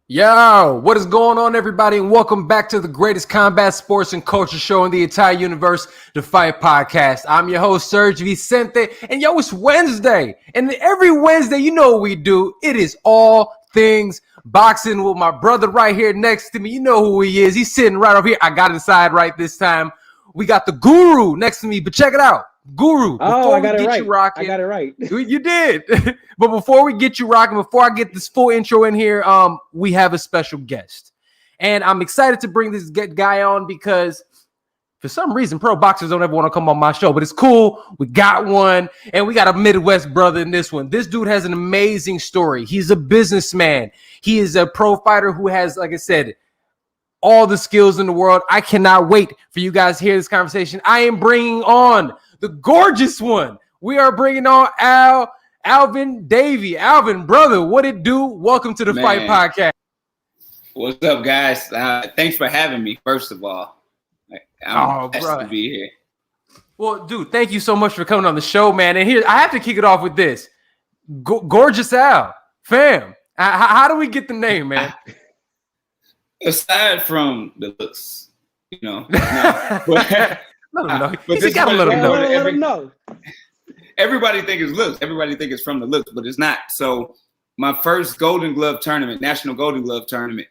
Yo, what is going on, everybody, and welcome back to the greatest combat sports and culture show in the entire universe, the Fight Podcast. I'm your host, SERG VICENTE, and yo, it's Wednesday, and every Wednesday, you know what we do. It is all things boxing with my brother right here next to me. You know who he is. He's sitting right over here. I got inside right this time. We got the Guru next to me, but check it out. Guru, I got it right. You did. But before we get you rocking, before I get this full intro in here, we have a special guest. And I'm excited to bring this guy on because for some reason, pro boxers don't ever want to come on my show, but it's cool. We got one, and we got a Midwest brother in this one. This dude has an amazing story. He's a businessman. He is a pro fighter who has, like I said, all the skills in the world. I cannot wait for you guys to hear this conversation. I am bringing on the gorgeous one. We are bringing on Alvin Davie. Alvin, brother, what it do? Welcome to the Fight Podcast. What's up, guys? Thanks for having me, first of all. I'm blessed to be here. Well, dude, thank you so much for coming on the show, man. And here, I have to kick it off with this. Gorgeous Al, fam. How do we get the name, man? Aside from the looks, you know. But you gotta let him know. Everybody think it's looks. Everybody think it's from the looks, but it's not. So my first Golden Glove tournament, National Golden Glove tournament,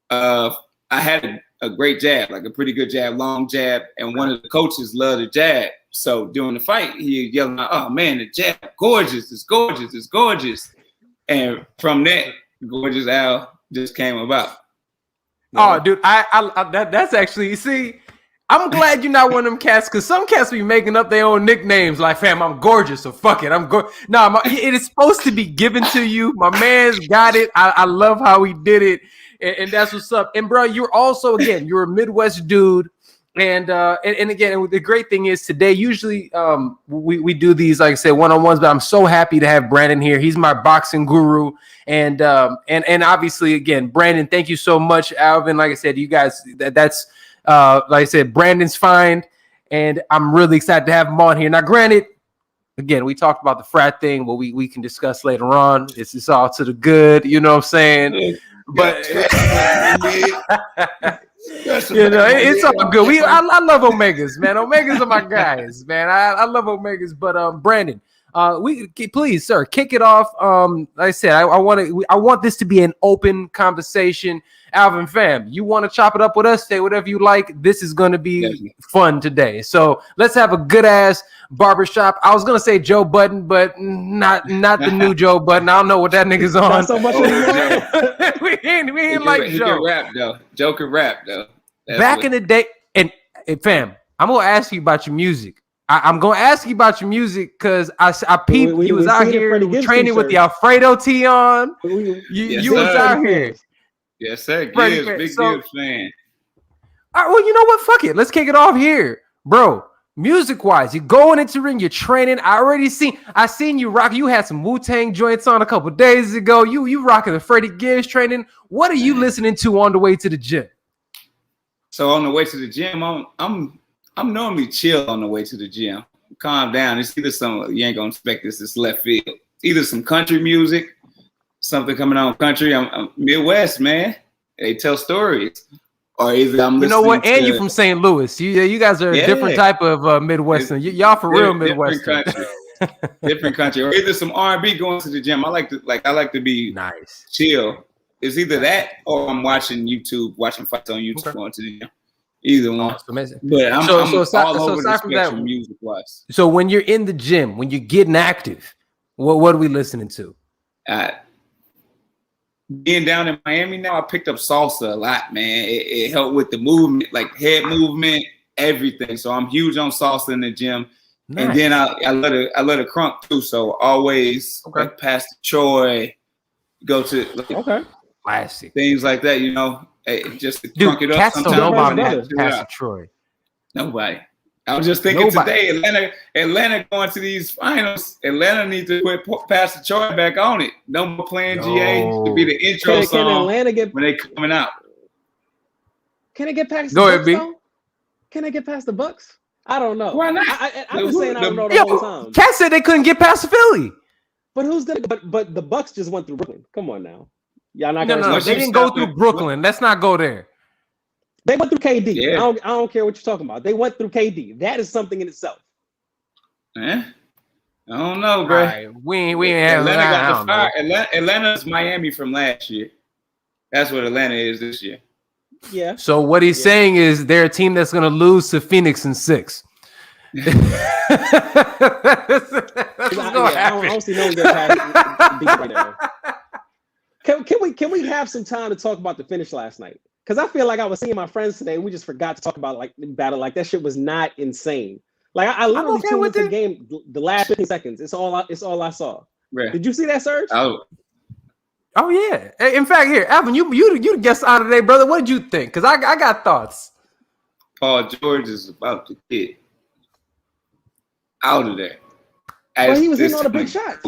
I had a great jab, like a pretty good jab, long jab, and one of the coaches loved the jab. So during the fight, he yelling out, "Oh man, the jab, gorgeous! It's gorgeous! It's gorgeous!" And from that, Gorgeous Al just came about. Oh, dude, that's actually, you see, I'm glad you're not one of them cats, because some cats be making up their own nicknames like, fam, I'm gorgeous, so fuck it, I'm gorgeous. No, it is supposed to be given to you. My man's got it. I love how he did it, and that's what's up. And, bro, you're also, again, you're a Midwest dude, and again, the great thing is today, usually we do these, like I said, one-on-ones, but I'm so happy to have Brandon here. He's my boxing guru, and obviously, again, Brandon, thank you so much, Alvin. Like I said, you guys, that's like I said, Brandon's fine, and I'm really excited to have him on here. Now, granted, again, we talked about the frat thing, but we can discuss later on. It's all to the good, you know what I'm saying? But you know, it's all good. I love Omegas, man. Omegas are my guys, man. I love Omegas. But Brandon, please, sir, kick it off. Like I said, I want this to be an open conversation. Alvin, fam, you want to chop it up with us? Say whatever you like. This is going to be fun today. So let's have a good ass barbershop. I was gonna say Joe Budden, but not the new Joe Budden. I don't know what that nigga's on. Not so much we ain't like Joe. Can rap though. Joe can rap though. Back in the day, and fam, I'm gonna ask you about your music. I'm gonna ask you about your music because I peeped. You was out here training with the Alfredo tee on. You was out here. Yes, sir. Gibbs, big Gibbs fan. All right, well, you know what? Fuck it. Let's kick it off here, bro. Music-wise, you're going into ring, you're training. I seen you rock. You had some Wu-Tang joints on a couple days ago. You rocking the Freddie Gibbs training. What are you listening to on the way to the gym? So on the way to the gym, I'm normally chill on the way to the gym. Calm down. It's either you ain't gonna expect this. It's left field. Either some country music, something coming on country. I'm Midwest, man. They tell stories. Or either I'm listening. You know what? And you from St. Louis. You guys are a different type of Midwestern. Y'all for real Midwestern. Different country. Or either some R&B going to the gym. I like to be nice, chill. It's either that or I'm watching fights on YouTube going to the gym. Either one. That's amazing. But I'm all over the spectrum music-wise. So when you're in the gym, when you're getting active, what are we listening to? Being down in Miami now, I picked up salsa a lot, man. It helped with the movement, like head movement, everything. So I'm huge on salsa in the gym. Nice. And then I let a crunk too. So always like Pastor Troy, go to classic things like that, you know. Just to crunk it up. Cats don't know about Pastor Troy. Nobody. I was just thinking today, Atlanta going to these finals. Atlanta needs to put Pastor Troy back on it. No more playing GA to be the intro song when they coming out. Can it get past the Bucks, though? Can it get past the Bucks? I don't know. Why not? I've been saying I don't know the whole time. Cat said they couldn't get past Philly. But who's gonna? But the Bucks just went through Brooklyn. Come on now. Y'all not No, gonna. no, they didn't go through Brooklyn. Let's not go there. They went through KD. Yeah. I don't care what you're talking about. They went through KD. That is something in itself. I don't know, bro. Right. We ain't have Atlanta got the fire. know. Atlanta's Miami from last year. That's what Atlanta is this year. Yeah. So what he's saying is they're a team that's going to lose to Phoenix in 6. That's what's gonna happen. I don't see no one get past deep right now. Can we have some time to talk about the finish last night? Because I feel like I was seeing my friends today, and we just forgot to talk about like battle. Like that shit was not insane. Like I literally tuned into the game the last 15 seconds. It's all I saw. Right. Did you see that, Serge? Oh yeah. In fact, here, Alvin, you the guest on today, brother. What did you think? Because I got thoughts. Paul George is about to get out of there. Well, he was hitting all the big shots.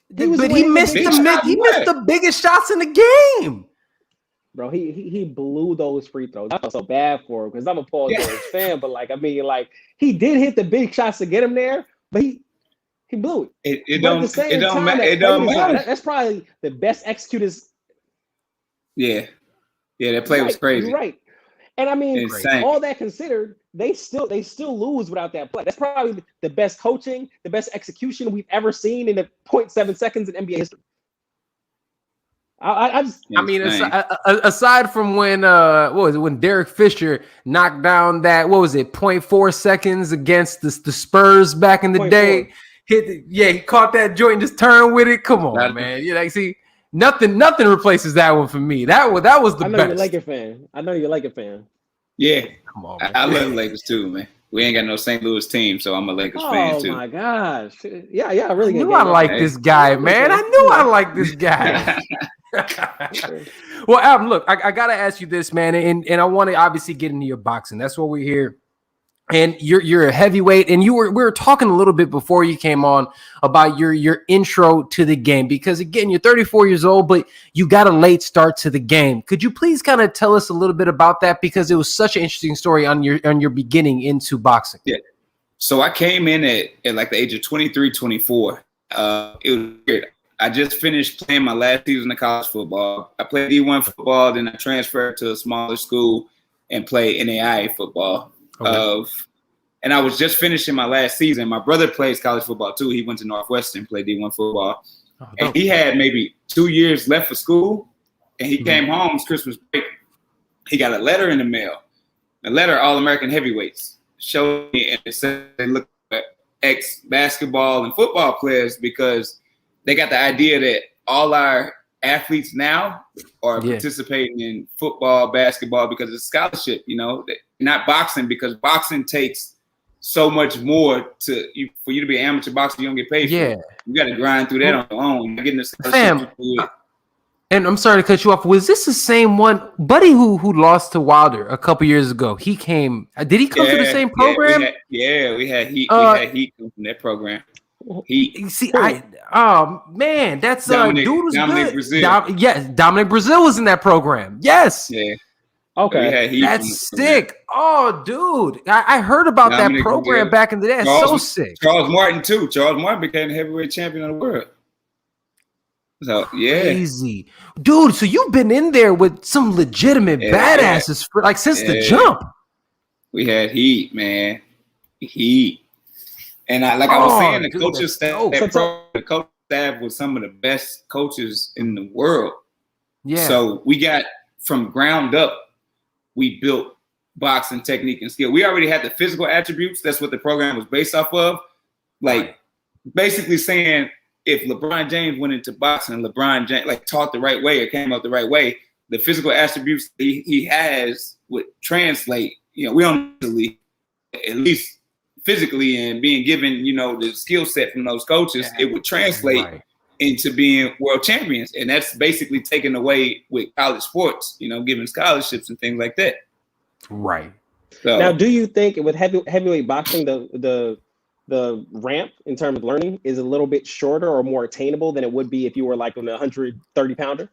But he missed the biggest shots in the game. Bro, he blew those free throws. I felt so bad for him because I'm a Paul George fan, but like I mean, like he did hit the big shots to get him there, but he blew it. It don't matter. That's probably the best executed. Yeah, that play was crazy. You're right. And I mean, insane. All that considered, they still lose without that play. That's probably the best coaching, the best execution we've ever seen in the 0.7 seconds in NBA history. Aside from when when Derek Fisher knocked down that 0.4 seconds against the Spurs back in the day, he caught that joint and just turned with it. Come on, man. You see, nothing replaces that one for me. That was the best. I know you're a Lakers fan. Yeah, come on, man. I love the Lakers too, man. We ain't got no St. Louis team, so I'm a Lakers fan too. Oh my gosh, yeah, I really knew I like this guy, man. I knew I like this guy. Well, Alvin, look, I gotta ask you this, man, and I want to obviously get into your boxing. That's what we're here. And you're a heavyweight, and we were talking a little bit before you came on about your intro to the game, because again, you're 34 years old, but you got a late start to the game. Could you please kind of tell us a little bit about that, because it was such an interesting story on your beginning into boxing? Yeah. So I came in at like the age of 23, 24. It was weird. I just finished playing my last season of college football. I played D1 football, then I transferred to a smaller school and played NAIA football. Okay. And I was just finishing my last season. My brother plays college football too. He went to Northwestern, played D1 football. And he had maybe 2 years left for school. And he came home, it's Christmas break. He got a letter in the mail. A letter, All-American Heavyweights. Showed me, and it said they look at ex-basketball and football players, because they got the idea that all our athletes now are participating in football, basketball because it's scholarship, not boxing, because boxing takes so much more for you to be an amateur boxer. You don't get paid for it. You got to grind through that on your own. You're getting this and I'm sorry to cut you off. Was this the same one, Buddy, who lost to Wilder a couple years ago? He came. Did he come to the same program? We had Heat. We had Heat come from that program. Man, that's Dominic Brazil. Dominic Brazil was in that program. Yes. Yeah. Okay. That's sick. Oh, dude. I heard about Dominic that program back in the day. That's so sick. Charles Martin, too. Charles Martin became the heavyweight champion of the world. So, yeah. Crazy. Dude, so you've been in there with some legitimate badasses since the jump. We had Heat, man. Heat. And I was saying, the coaching staff was some of the best coaches in the world. Yeah. So we got from ground up, we built boxing technique and skill. We already had the physical attributes. That's what the program was based off of. Basically saying, if LeBron James went into boxing, LeBron James taught the right way or came up the right way, the physical attributes he has would translate. We don't really, at least physically, and being given, the skill set from those coaches, it would translate into being world champions. And that's basically taken away with college sports, giving scholarships and things like that. Right. So, now, do you think with heavyweight boxing, the ramp in terms of learning is a little bit shorter or more attainable than it would be if you were on a 130 pounder?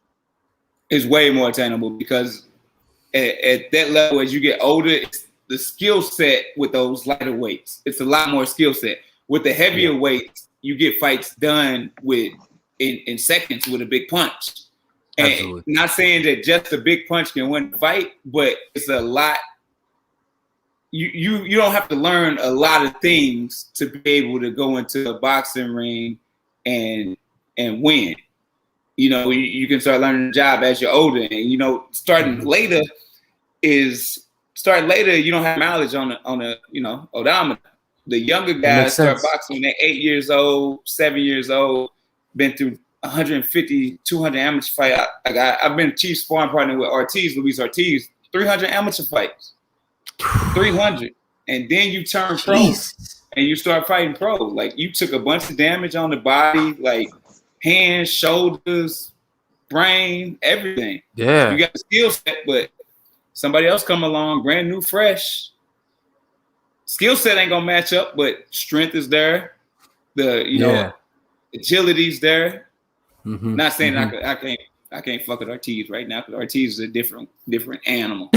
It's way more attainable, because at that level, as you get older, it's the skill set with those lighter weights. It's a lot more skill set. With the heavier weights, you get fights done in seconds with a big punch. And Absolutely. not saying that just a big punch can win the fight, but it's a lot. You don't have to learn a lot of things to be able to go into a boxing ring and win. You know, you can start learning the job as you're older, and you know, starting later, you don't have mileage on a odometer. The younger guys start boxing at 8 years old, 7 years old, been through 150, 200 amateur fights. I've been chief sparring partner with Luis Ortiz, 300 amateur fights, 300, and then you turn pro and you start fighting pro. Like, you took a bunch of damage on the body, like hands, shoulders, brain, everything. Yeah, you got the skill set, but somebody else come along, brand new, fresh. Skill set ain't gonna match up, but strength is there. Agility's there. Mm-hmm. Not saying I can't fuck with Ortiz right now, because Ortiz is a different animal.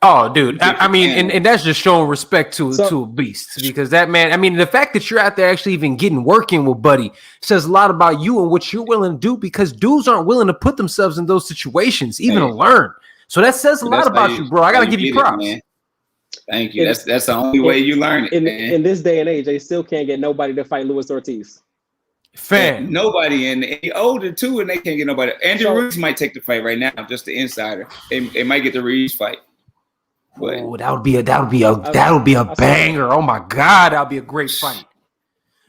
Oh, dude. I mean, and that's just showing respect to a beast, because that man, I mean, the fact that you're out there actually even working with Buddy says a lot about you and what you're willing to do, because dudes aren't willing to put themselves in those situations, even to learn. So that says a lot about you, bro. I gotta give you props. Man. Thank you. That's the only way you learn it. In this day and age, they still can't get nobody to fight Luis Ortiz. Fan. Nobody, and he older too, and they can't get nobody. Andrew Ruiz might take the fight right now, just the insider. They might get the Ruiz fight. But that would be a banger. Oh my God, that would be a great fight.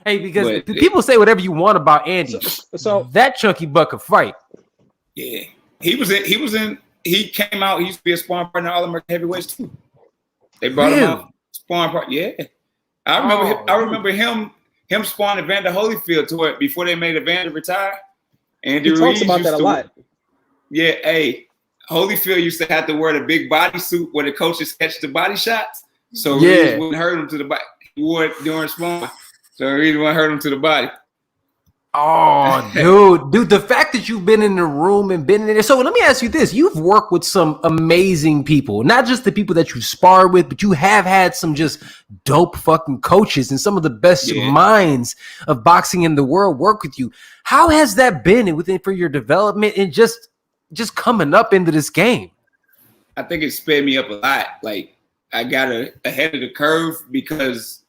Hey, because people say whatever you want about Andy. So that chunky buck could fight. Yeah. He came out, he used to be a sparring partner in All-American heavyweights too. They brought him out sparring partner. Yeah. I remember him sparring Evander Holyfield before they made Evander retire. Andy Ruiz talks about that a lot. Yeah, hey. Holyfield used to have to wear the big bodysuit where the coaches catch the body shots. So Ruiz wouldn't hurt him to the body. He wore it during sparring. So Ruiz wouldn't hurt him to the body. Oh, dude, the fact that you've been in the room and been in there. So let me ask you this. You've worked with some amazing people, not just the people that you sparred with, but you have had some just dope fucking coaches and some of the best minds of boxing in the world work with you. How has that been for your development and just coming up into this game? I think it sped me up a lot. Like, I got ahead of the curve, because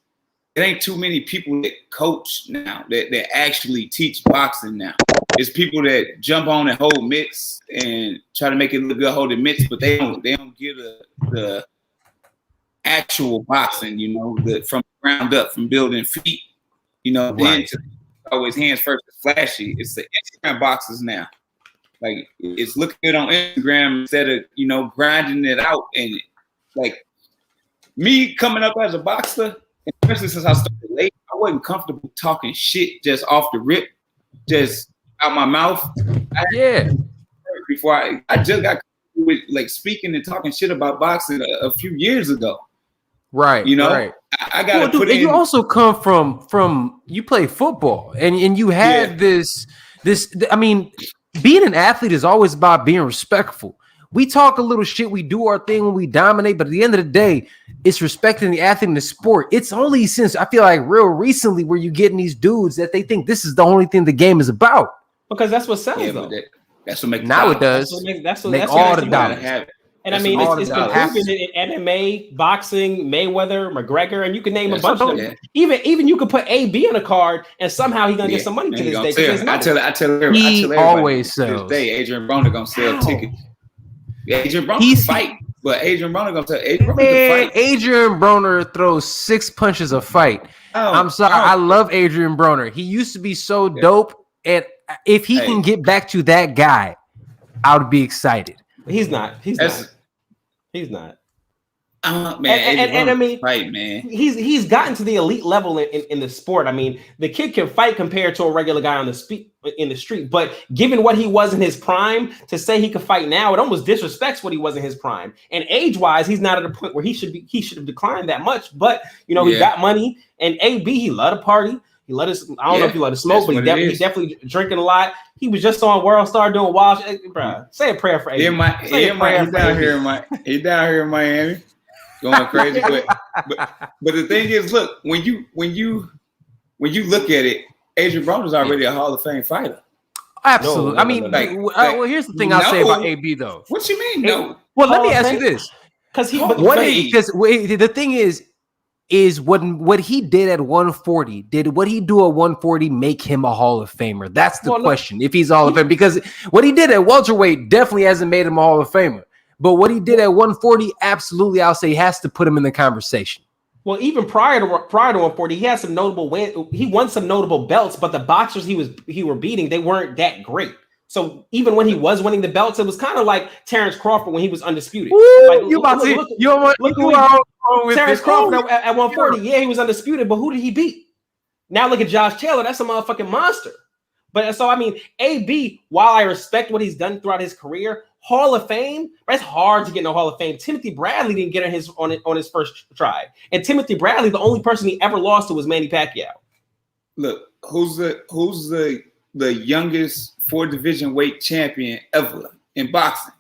it ain't too many people that coach now that actually teach boxing now. It's people that jump on and hold mitts and try to make it look good holding mitts, but they don't get the actual boxing, from the ground up, from building feet, then to always hands first, it's flashy. It's the Instagram boxers now. Like, it's looking good on Instagram instead of, grinding it out. And like, me coming up as a boxer, especially since I started late, I wasn't comfortable talking shit just off the rip, just out my mouth. Before I just got with like speaking and talking shit about boxing a few years ago. Right. Right. I got to put in. You also come from you play football and you had this. I mean, being an athlete is always about being respectful. We talk a little shit, we do our thing when we dominate, but at the end of the day, it's respecting the athlete in the sport. It's only since I feel like real recently where you getting these dudes that they think this is the only thing the game is about. Because that's what sells, though. That's what makes now it does. That's what make all the dollars. And I mean, it's been proven in MMA, boxing, Mayweather, McGregor, and you can name a bunch of them. Even you could put AB on a card, and somehow he's gonna get some money to this day. I tell everybody, he always sells. To this day, Adrian Broner gonna sell tickets. Yeah, Adrian Broner can fight, but Adrian Broner gonna tell Adrian Broner can fight. Adrian Broner throws 6 punches a fight. I'm sorry, I love Adrian Broner. He used to be so dope, and if he can get back to that guy, I would be excited. He's not. He's not. Man, and I mean, fight, man. He's gotten to the elite level in the sport. I mean, the kid can fight compared to a regular guy in the street. But given what he was in his prime, to say he could fight now, it almost disrespects what he was in his prime. And age-wise, he's not at a point where he should have declined that much. But he got money. And AB, he loved to party. He let us. I don't know if he let us smoke, but he definitely drinking a lot. He was just on World Star doing wild. Bro, say a prayer for AB. He down here in Miami, going crazy. but the thing is, look, when you look at it, Adrian Broner's already a Hall of Fame fighter. Absolutely. No, I mean, no. well, here's the thing I'll say about AB though. What you mean? No. Well, let me ask you this. Because the thing is what he did at 140, did what he do at 140 make him a Hall of Famer? That's the question. If he's a Hall of Famer, because what he did at welterweight definitely hasn't made him a Hall of Famer. But what he did at 140, absolutely, I'll say has to put him in the conversation. Well, even prior to 140, he had some notable win. He won some notable belts, but the boxers he were beating, they weren't that great. So even when he was winning the belts, it was kind of like Terrence Crawford when he was undisputed. Ooh, Like, Terrence Crawford at 140. Yeah, he was undisputed, but who did he beat? Now look at Josh Taylor. That's a motherfucking monster. But so I mean, AB, while I respect what he's done throughout his career, Hall of Fame, that's hard to get in the Hall of Fame. Timothy Bradley didn't get on his first try, and Timothy Bradley, the only person he ever lost to was Manny Pacquiao. Look, who's the youngest 4 division weight champion ever in boxing?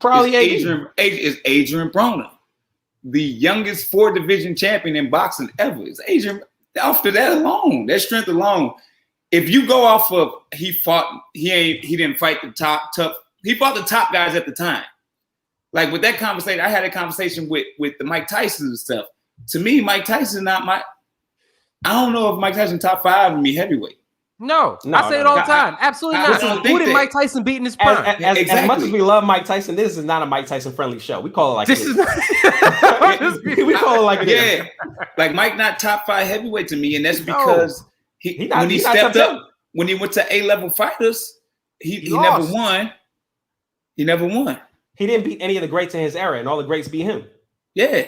Probably Adrian Broner. The youngest 4 division champion in boxing ever is Adrian. After that alone, that strength alone, if you go off of he didn't fight the tough. He fought the top guys at the time. Like with that conversation, I had a conversation with the Mike Tyson and stuff. To me, Mike Tyson not my. I don't know if Mike Tyson top 5 in me heavyweight. No, I say it all the time. Absolutely not. Who did Mike Tyson beat in his prime? As much as we love Mike Tyson, this is not a Mike Tyson friendly show. We call it like this it is. We call it like it is. Like Mike not top 5 heavyweight to me, and that's because when he stepped up, when he went to A-level fighters, he never won. He never won. He didn't beat any of the greats in his era, and all the greats beat him. Yeah.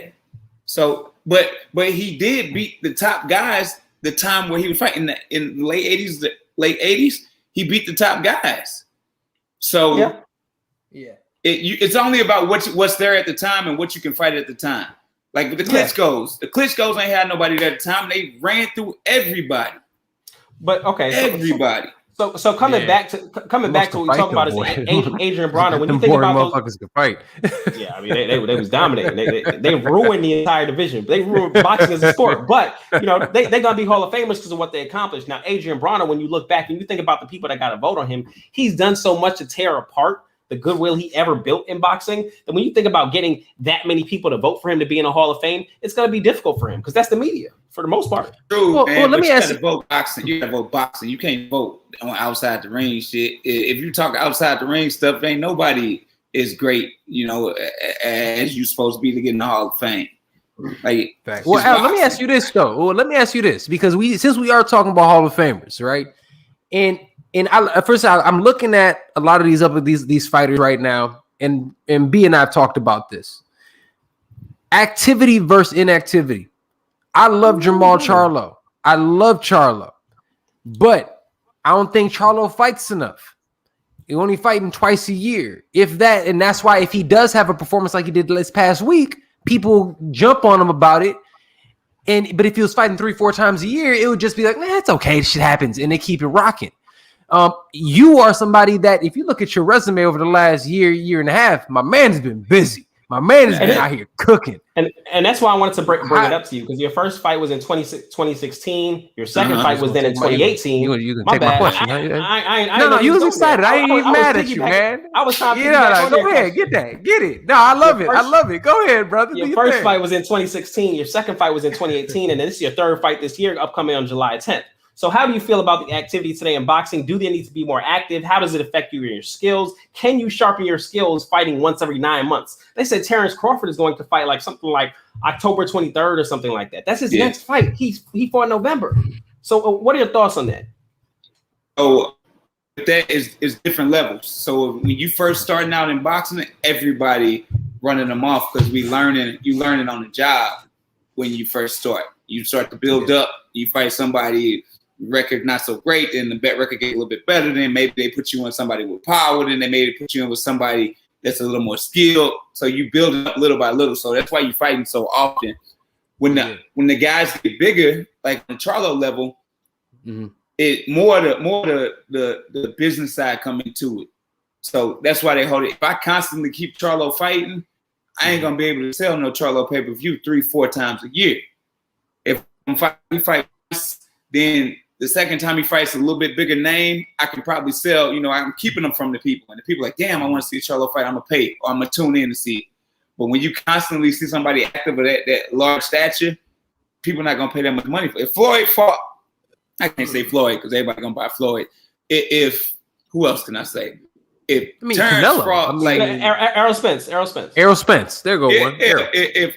So, but he did beat the top guys. The time where he was fighting in the late 80s, he beat the top guys. So yeah, it's only about what's there at the time and what you can fight at the time. Like with the Klitschko's, the Klitschko's ain't had nobody there at the time. They ran through everybody. But okay, everybody. So coming back to what we talk about is Adrian Broner. When you think about those motherfuckers can fight, yeah, I mean they was dominating. They ruined the entire division. They ruined boxing as a sport. But you know they gonna be Hall of Famers because of what they accomplished. Now Adrian Broner, when you look back and you think about the people that got to vote on him, he's done so much to tear apart the goodwill he ever built in boxing. That when you think about getting that many people to vote for him to be in a Hall of Fame, it's gonna be difficult for him because that's the media for the most part. True, well, let me ask you. Vote boxing. You gotta vote boxing. You can't vote on outside the ring shit. If you talk outside the ring stuff, ain't nobody is great, you know, as you supposed to be to get in the Hall of Fame. Like, well, Al, let me ask you this though. Well, let me ask you this because since we are talking about Hall of Famers, right? And I'm looking at a lot of these fighters right now, and B and I have talked about this. Activity versus inactivity. I love Jamal Charlo. I love Charlo. But I don't think Charlo fights enough. He's only fighting twice a year. If that, and that's why if he does have a performance like he did this past week, people jump on him about it. But if he was fighting 3-4 times a year, it would just be like, man, it's okay. Shit happens. And they keep it rocking. You are somebody that if you look at your resume over the last year and a half, my man has been busy. My man has been out here cooking. And that's why I wanted to bring it up to you because your first fight was in 2016. Your second fight was then in 2018. You can take my question. No, you was excited. I ain't even mad at you, man. I was trying to go ahead, get it. No, I love it. Go ahead, brother. Your first fight was in 2016. Your second fight was in 2018, and then this is your third fight this year, upcoming on July 10th. So how do you feel about the activity today in boxing? Do they need to be more active? How does it affect you in your skills? Can you sharpen your skills fighting once every 9 months? They said Terrence Crawford is going to fight like something like October 23rd or something like that. That's his next fight. He fought in November. So what are your thoughts on that? Oh, that is different levels. So when you first starting out in boxing, everybody running them off because you learning on the job when you first start. You start to build up. You fight somebody record not so great, then the bet record get a little bit better. Then maybe they put you on somebody with power. Then they maybe put you in with somebody that's a little more skilled. So you build it up little by little. So that's why you're fighting so often. When the guys get bigger, like on the Charlo level, it more the business side come into it. So that's why they hold it. If I constantly keep Charlo fighting, I ain't gonna be able to sell no Charlo pay-per-view 3-4 times a year. If I'm fighting once, then The second time he fights a little bit bigger name, I can probably sell. You know, I'm keeping them from the people, and the people are like, damn, I want to see a Charlo fight. I'm gonna pay, or I'm gonna tune in to see it. But when you constantly see somebody active of that large stature, people are not gonna pay that much money for it. If Floyd fought, I can't say Floyd because everybody gonna buy Floyd. If who else can I say? If Terrence Canelo. fought, like Errol Spence. There go one. If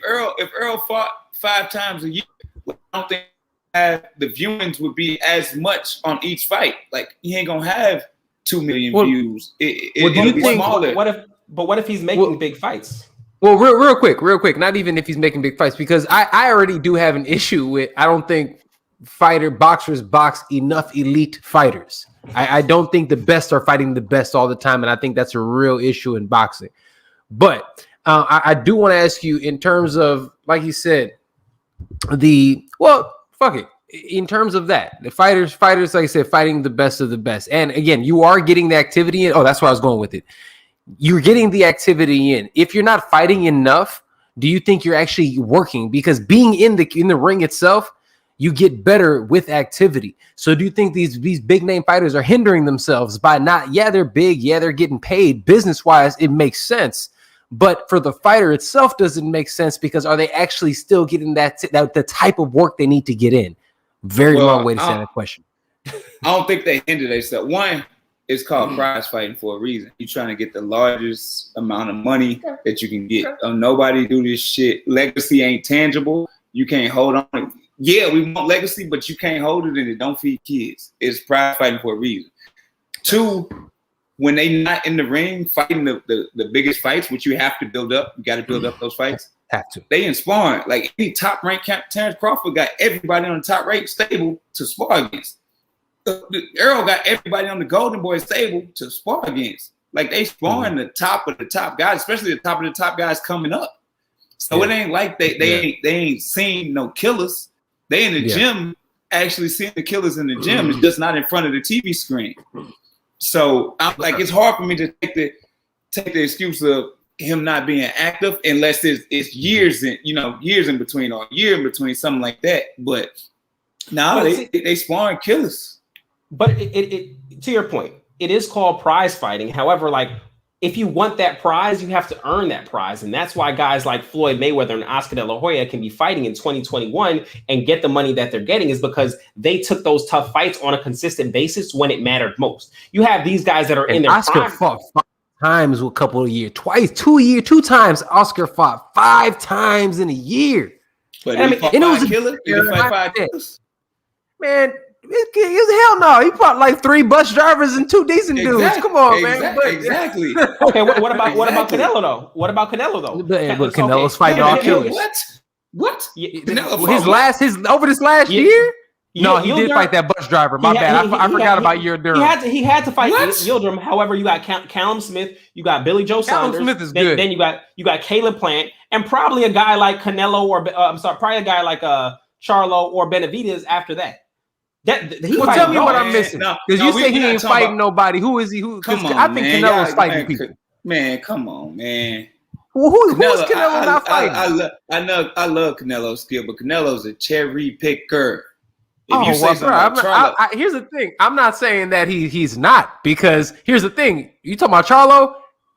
Errol fought 5 times a year, I don't think the viewings would be as much on each fight. Like he ain't gonna have 2 million views. It'll be smaller. What if he's making big fights? Well, real quick. Not even if he's making big fights, because I already do have an issue with. I don't think boxers box enough elite fighters. I don't think the best are fighting the best all the time, and I think that's a real issue in boxing. But I do want to ask you, in terms of, like you said, fuck it. In terms of that, the fighters, like I said, fighting the best of the best. And again, you are getting the activity in. Oh, that's where I was going with it. You're getting the activity in. If you're not fighting enough, do you think you're actually working? Because being in the ring itself, you get better with activity. So do you think these big name fighters are hindering themselves by not, they're big, they're getting paid business-wise, it makes sense. But for the fighter itself, does it make sense? Because are they actually still getting that the type of work they need to get in? Very long way to say that question. I don't think they hinder themselves. One, it's called prize fighting for a reason. You're trying to get the largest amount of money that you can get. Nobody do this shit. Legacy ain't tangible. You can't hold on. Yeah, we want legacy, but you can't hold it and it don't feed kids. It's prize fighting for a reason. 2, when they not in the ring fighting the biggest fights, which you have to build up, you got to build up those fights. Have to. They in sparring. Like any top ranked camp, Terrence Crawford got everybody on the top rank stable to spar against. Errol got everybody on the Golden Boy stable to spar against. Like they sparring the top of the top guys, especially the top of the top guys coming up. So it ain't like they ain't seen no killers. They in the gym actually seeing the killers in the gym. It's just not in front of the TV screen. So I'm like, it's hard for me to take the excuse of him not being active unless it's years in between or a year in between, something like that. But now they sparring killers. But it to your point, it is called prize fighting. However, like if you want that prize, you have to earn that prize. And that's why guys like Floyd Mayweather and Oscar De La Hoya can be fighting in 2021 and get the money that they're getting, is because they took those tough fights on a consistent basis when it mattered most. You have these guys that are in their Oscar prime. fought 5 times a couple of years, 2 times. Oscar fought 5 times in a year. But it was a killer. Man, hell no. He fought like 3 bus drivers and 2 decent dudes. Come on, man. Exactly. Okay, what about Canelo though? What about Canelo though? But Canelo's fighting all killers. What? His over this last year? No, he did fight that bus driver. My bad. I forgot about Yildirim. He had to fight Yildirim. However, you got Callum Smith, you got Billy Joe Saunders. Smith is good. Then you got Caleb Plant, and probably a guy like Canelo probably a guy like Charlo or Benavidez after that. Tell me what I'm missing. Because you say he ain't fighting nobody. Who is he? I think Canelo's fighting people. Man, come on, man. Who's Canelo not fighting? I love Canelo's skill, but Canelo's a cherry picker. Here's the thing. I'm not saying that he's not, because here's the thing. You talking about Charlo?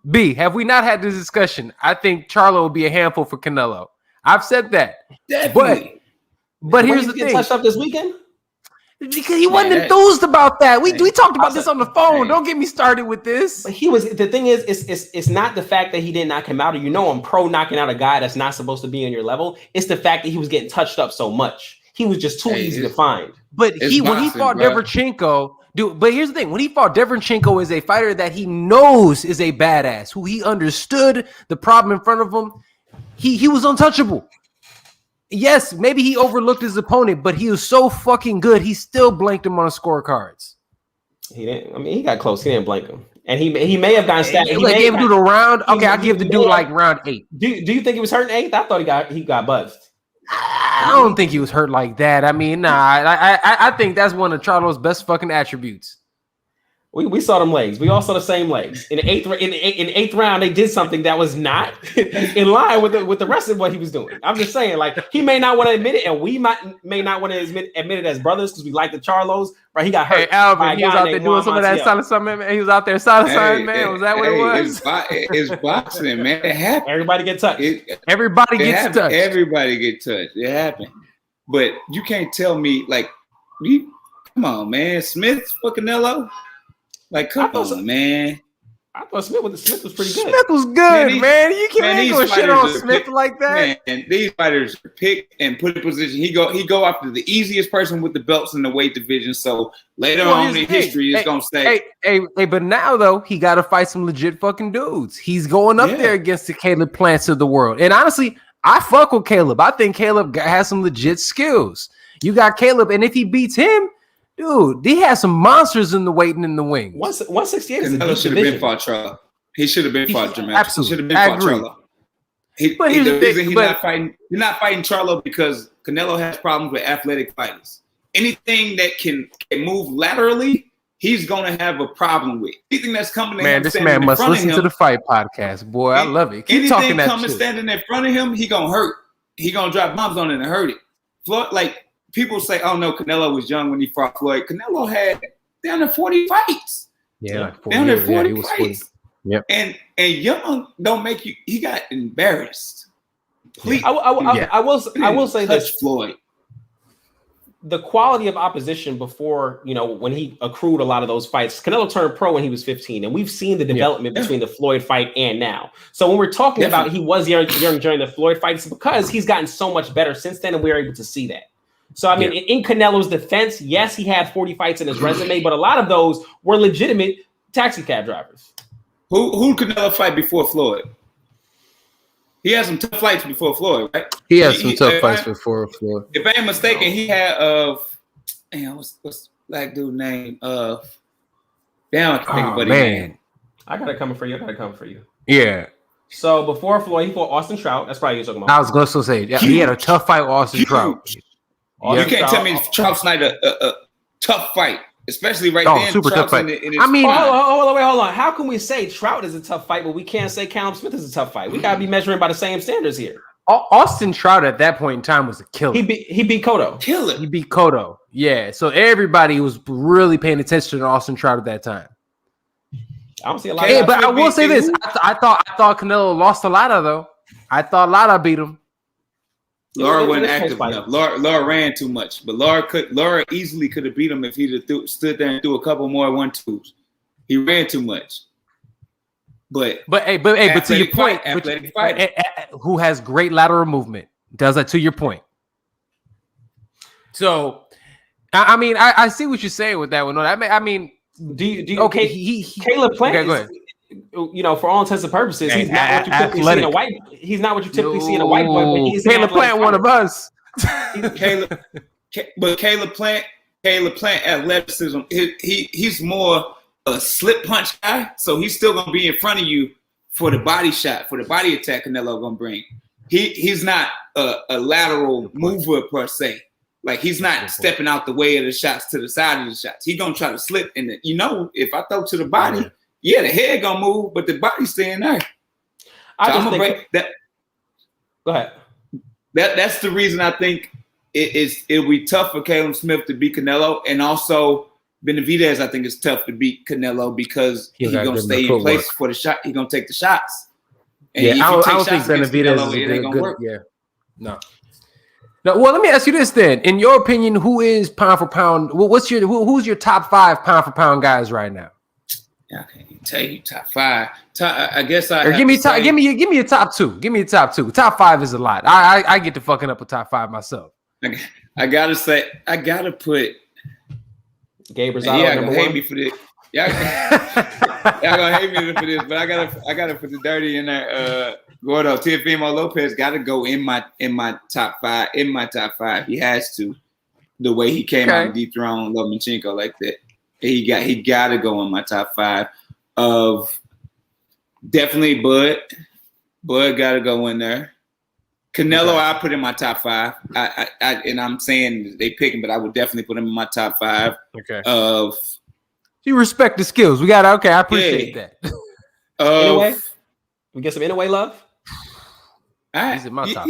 B, have we not had this discussion? I think Charlo will be a handful for Canelo. I've said that. Definitely. But here's the thing. Touched up this weekend? Because he wasn't enthused about that. We talked about this on the phone. Don't get me started with this. But the thing is, it's not the fact that he didn't knock him out, or I'm pro knocking out a guy that's not supposed to be on your level. It's the fact that he was getting touched up so much. He was just too easy to find. But when he fought Derevchenko, but here's the thing. When he fought Derevchenko, is a fighter that he knows is a badass, who he understood the problem in front of him. He was untouchable. Yes, maybe he overlooked his opponent, but he was so fucking good, he still blanked him on the scorecards. He didn't. I mean, he got close. He didn't blank him, and he may have gotten stabbed. He gave him the round. Okay, I'll give the dude like round 8. Do you think he was hurt in 8th? I thought he got buzzed. I don't think he was hurt like that. I mean, nah. I think that's one of Charlo's best fucking attributes. We saw them legs. We all saw the same legs. In the eighth round, they did something that was not in line with the rest of what he was doing. I'm just saying, like, he may not want to admit it, and we may not want to admit it as brothers because we like the Charlos. But he got hurt. Hey, Alvin, he was out there doing some of that solid man. He was out there solid man. Was that what it was? It's boxing, man. It happened. Everybody get touched. Everybody gets touched. Everybody get touched. It happened. But you can't tell me, like, come on, man. Smith for Canelo? Like, come on, man. I thought Smith was pretty good. Smith was good, man. You can't go shit on Smith like that. Man, these fighters are picked and put in position. He go after the easiest person with the belts in the weight division. So later on in history, it's gonna say, hey, but now though he got to fight some legit fucking dudes. He's going up there against the Caleb Plants of the world. And honestly, I fuck with Caleb. I think Caleb has some legit skills. You got Caleb, and if he beats him. Dude, he has some monsters in the waiting in the wings. 168 is Canelo should have been fought Charlo. He should have been fought Jermaine. Absolutely. Should have been fought Charlo. The reason he's not fighting Charlo because Canelo has problems with athletic fighters. Anything that can move laterally, he's gonna have a problem with. Anything that's coming to him, this man must listen to the Fight Podcast. Boy, I love it. Keep talking that shit. Anything standing in front of him, he gonna hurt. He gonna drop bombs on it and hurt it. Floyd, like, people say, oh no, Canelo was young when he fought Floyd. Canelo had down to 40 fights. Yeah, like 40 down to 40 he was fights. 40. Yep. And young don't make you. He got embarrassed. Please, I will say this, Floyd. The quality of opposition before, when he accrued a lot of those fights, Canelo turned pro when he was 15, and we've seen the development between the Floyd fight and now. So when we're talking about he was young during the Floyd fight, it's because he's gotten so much better since then, and we're able to see that. So, I mean, in Canelo's defense, yes, he had 40 fights in his resume, but a lot of those were legitimate taxi cab drivers. Who Canelo fight before Floyd? He had some tough fights before Floyd, right? He had some tough fights before Floyd. If I ain't mistaken, he had what's black dude name? I can't think of his name. I got it coming for you. Yeah. So before Floyd, he fought Austin Trout. That's probably what you're talking about. I was going to say, he had a tough fight with Austin Trout. You can't tell me Trout's not a tough fight, especially right then. Super tough fight. Hold on. How can we say Trout is a tough fight, but we can't say Callum Smith is a tough fight? We got to be measuring by the same standards here. Austin Trout at that point in time was a killer. He beat Cotto. Killer. He beat Cotto. Yeah. So everybody was really paying attention to Austin Trout at that time. I don't see a lot. Hey, but I will say this: I thought Canelo lost a lot of though. I thought Lara beat him. Laura wasn't active enough. Laura ran too much, but Laura easily could have beat him if he'd have stood there and threw a couple more 1-2s. He ran too much. But to your point, who has great lateral movement does that to your point. So, I mean, I see what you're saying with that one. I mean, do you okay? Caleb Plant. Okay, go ahead. For all intents and purposes, he's not what you typically see in a white. He's not what you typically see in a white boy. But he's Caleb Plant, one of us. Caleb Plant athleticism. He's more a slip punch guy, so he's still gonna be in front of you for the body shot, for the body attack. Canelo gonna bring. He's not a lateral mover per se. Like, he's not stepping out the way of the shots to the side of the shots. He's gonna try to slip in it. If I throw to the body. Yeah, the head gonna move, but the body's staying there. Go ahead. That's the reason I think it'll be tough for Caleb Smith to beat Canelo, and also Benavidez I think it's tough to beat Canelo because he's gonna stay in place for the shot. He's gonna take the shots. And I don't think Benavidez is good. Yeah, no. Well, let me ask you this then. In your opinion, who is pound for pound? Who's your top 5 pound for pound guys right now? I can't tell you top 5. I guess give me a top 2. Give me a top 2. Top 5 is a lot. I get to fucking up a top 5 myself. I gotta put Gabe Rosado. Yeah, gonna hate me for this. Y'all gonna hate me for this, but I gotta put the dirty in there. Gordo Teofimo Lopez gotta go in my top 5. In my top 5, he has to. The way he came out and dethroned Lomachenko like that. He got to go in my top 5 of definitely Bud. Bud got to go in there. Canelo, I put in my top 5. And I'm saying they pick him, but I would definitely put him in my top 5 of You respect the skills. We got okay. I appreciate that. Anyway, we get some Inouye love. He's in my top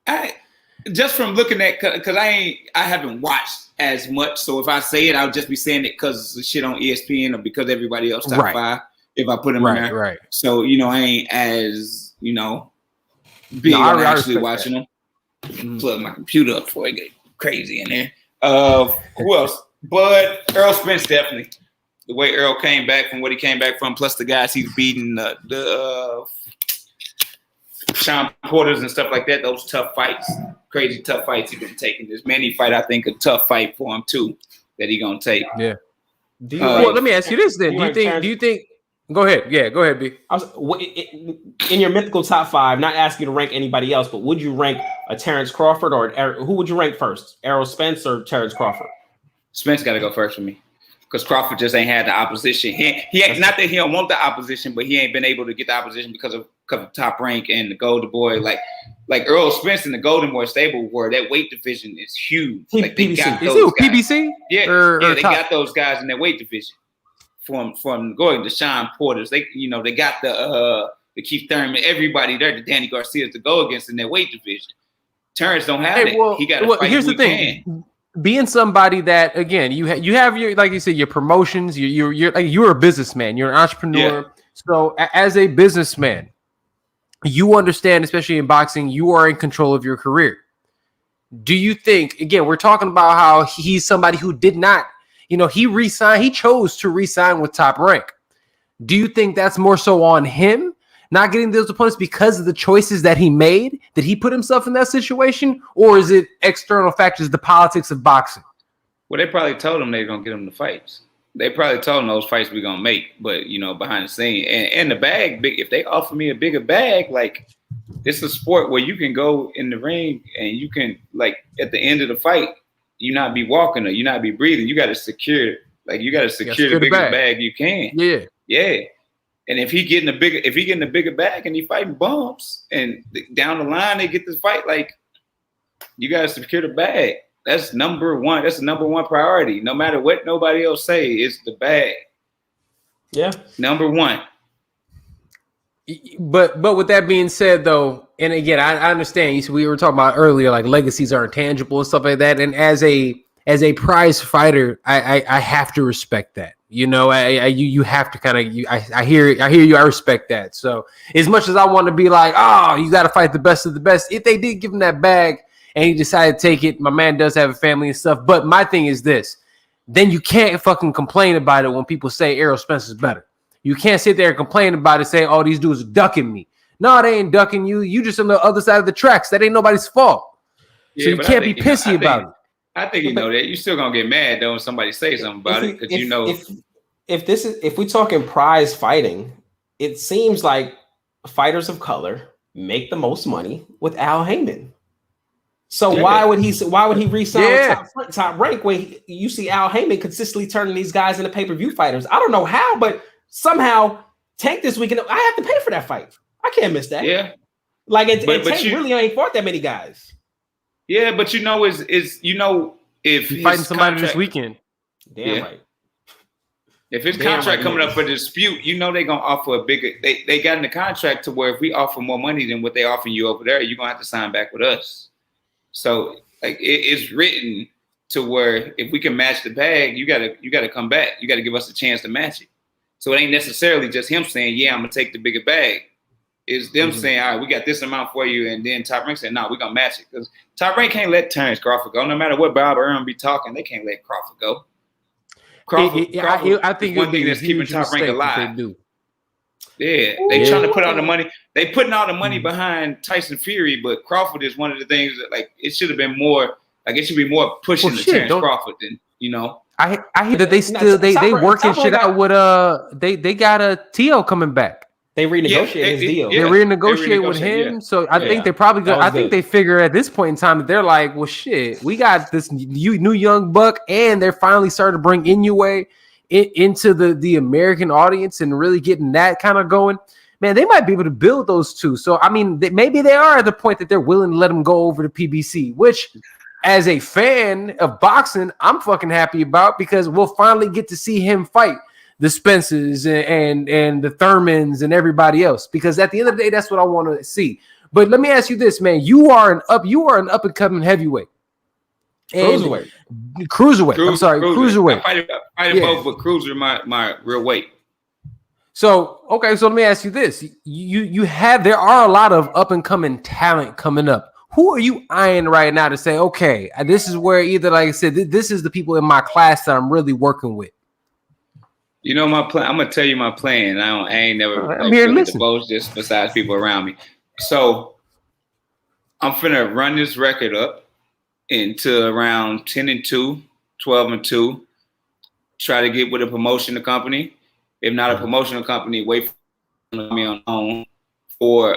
5. Just from looking at, because I haven't watched as much. So if I say it, I'll just be saying it because it's shit on ESPN or because everybody else top 5. If I put them in there, right. So I ain't as big on actually watching them. Plug my computer up before I get crazy in there. Who else? But Errol Spence, definitely. The way Errol came back from what he came back from, plus the guys he's beating, the Sean Porters and stuff like that, those tough fights, crazy tough fights he's been taking. This Manny fight, I think, a tough fight for him too, that he gonna take. Yeah. Well, let me ask you this then. Do you think? Go ahead. Yeah, go ahead, B. In your mythical top 5, not asking you to rank anybody else, but would you rank a Terrence Crawford or who would you rank first? Errol Spence or Terrence Crawford? Spence got to go first for me. Because Crawford just ain't had the opposition. He ain't, not that he don't want the opposition, but he ain't been able to get the opposition because of Top Rank and the Golden Boy. Like Errol Spence and the Golden Boy stable, where that weight division is huge. Like they got those guys. PBC? Yeah, they got those guys in that weight division. From going to Sean Porters, they got the Keith Thurman, everybody there, the Danny Garcias to go against in that weight division. Terrence don't have it. He got to fight. Here's the thing. Being somebody that, again, you have your, like you said, your promotions, you're a businessman, you're an entrepreneur. Yeah. So as a businessman, you understand, especially in boxing, you are in control of your career. Do you think, again, we're talking about how he's somebody who did not, he chose to re-sign with Top Rank. Do you think that's more so on him not getting those opponents because of the choices that he made? Did he put himself in that situation, or is it external factors, the politics of boxing? Well, they probably told him they're gonna get him the fights. They probably told him those fights we're gonna make, but behind the scene and the bag, if they offer me a bigger bag, like it's a sport where you can go in the ring and you can, like, at the end of the fight, you not be walking or you not be breathing. You got to secure the biggest bag you can. Yeah. And if he getting a bigger bag and he fighting bumps and down the line they get this fight, like, you got to secure the bag. That's number one. That's the number one priority. No matter what nobody else say, it's the bag. Yeah. Number one. But with that being said, though, and again, I understand. We were talking about earlier, like legacies are intangible and stuff like that. And as a prize fighter, I have to respect that. You have to kind of. I hear you. I respect that. So as much as I want to be like, oh, you got to fight the best of the best. If they did give him that bag and he decided to take it, my man does have a family and stuff. But my thing is this: then you can't fucking complain about it when people say Errol Spence is better. You can't sit there and complain about it, saying, oh, these dudes are ducking me. No, they ain't ducking you. You just on the other side of the tracks. That ain't nobody's fault. Yeah, so you can't be pissy about it. I think that. You still gonna get mad though when somebody say something about it, because if we're talking prize fighting, it seems like fighters of color make the most money with Al Haymon. So why would he re-sign Top Rank when you see Al Haymon consistently turning these guys into pay-per-view fighters? I don't know how, but somehow Tank this weekend, I have to pay for that fight. I can't miss that. Yeah. Like Tank really ain't fought that many guys. Yeah, but if he's fighting somebody this weekend. Damn right. If his contract coming up for dispute, they're gonna offer a bigger. They got in the contract to where if we offer more money than what they offering you over there, you're gonna have to sign back with us. So like it's written to where if we can match the bag, you gotta come back. You gotta give us a chance to match it. So it ain't necessarily just him saying, yeah, I'm gonna take the bigger bag. It's them saying, all right, we got this amount for you, and then Top Rank saying, no, we're gonna match it. Because Top Rank can't let Terrence Crawford go. No matter what Bob Arum be talking, they can't let Crawford go. I think one thing that's keeping Top Rank alive. Yeah, they trying to put all the money. They putting all the money behind Tyson Fury, but Crawford is one of the things that, like, it should have been more. Like, it should be more pushing to Terrence Crawford than I hear that they working shit out with they got a T.O. coming back. They renegotiated his deal. They renegotiate with him. Yeah. So I think they probably go. I think they figure at this point in time that they're like, well, shit, we got this new young buck, and they're finally starting to bring Inouye into the American audience and really getting that kind of going. Man, they might be able to build those two. So I mean, maybe they are at the point that they're willing to let them go over to PBC, which, as a fan of boxing, I'm fucking happy about, because we'll finally get to see him fight. the Spences and the Thurmans and everybody else, because at the end of the day, that's what I want to see. But let me ask you this, man. You are an up and coming heavyweight. Cruiserweight. I'm sorry, cruiserweight. I fight both, but cruiser my real weight. So okay, so let me ask you this: there are a lot of up and coming talent coming up. Who are you eyeing right now to say, okay, this is where either, like I said, this is the people in my class that I'm really working with? You know my plan. I'm gonna tell you my plan. I ain't never. I'm here to listen. Divulge this besides people around me. So I'm finna run this record up into around 10-2, 12-2. Try to get with a promotional company. If not a promotional company, wait for me on own. Or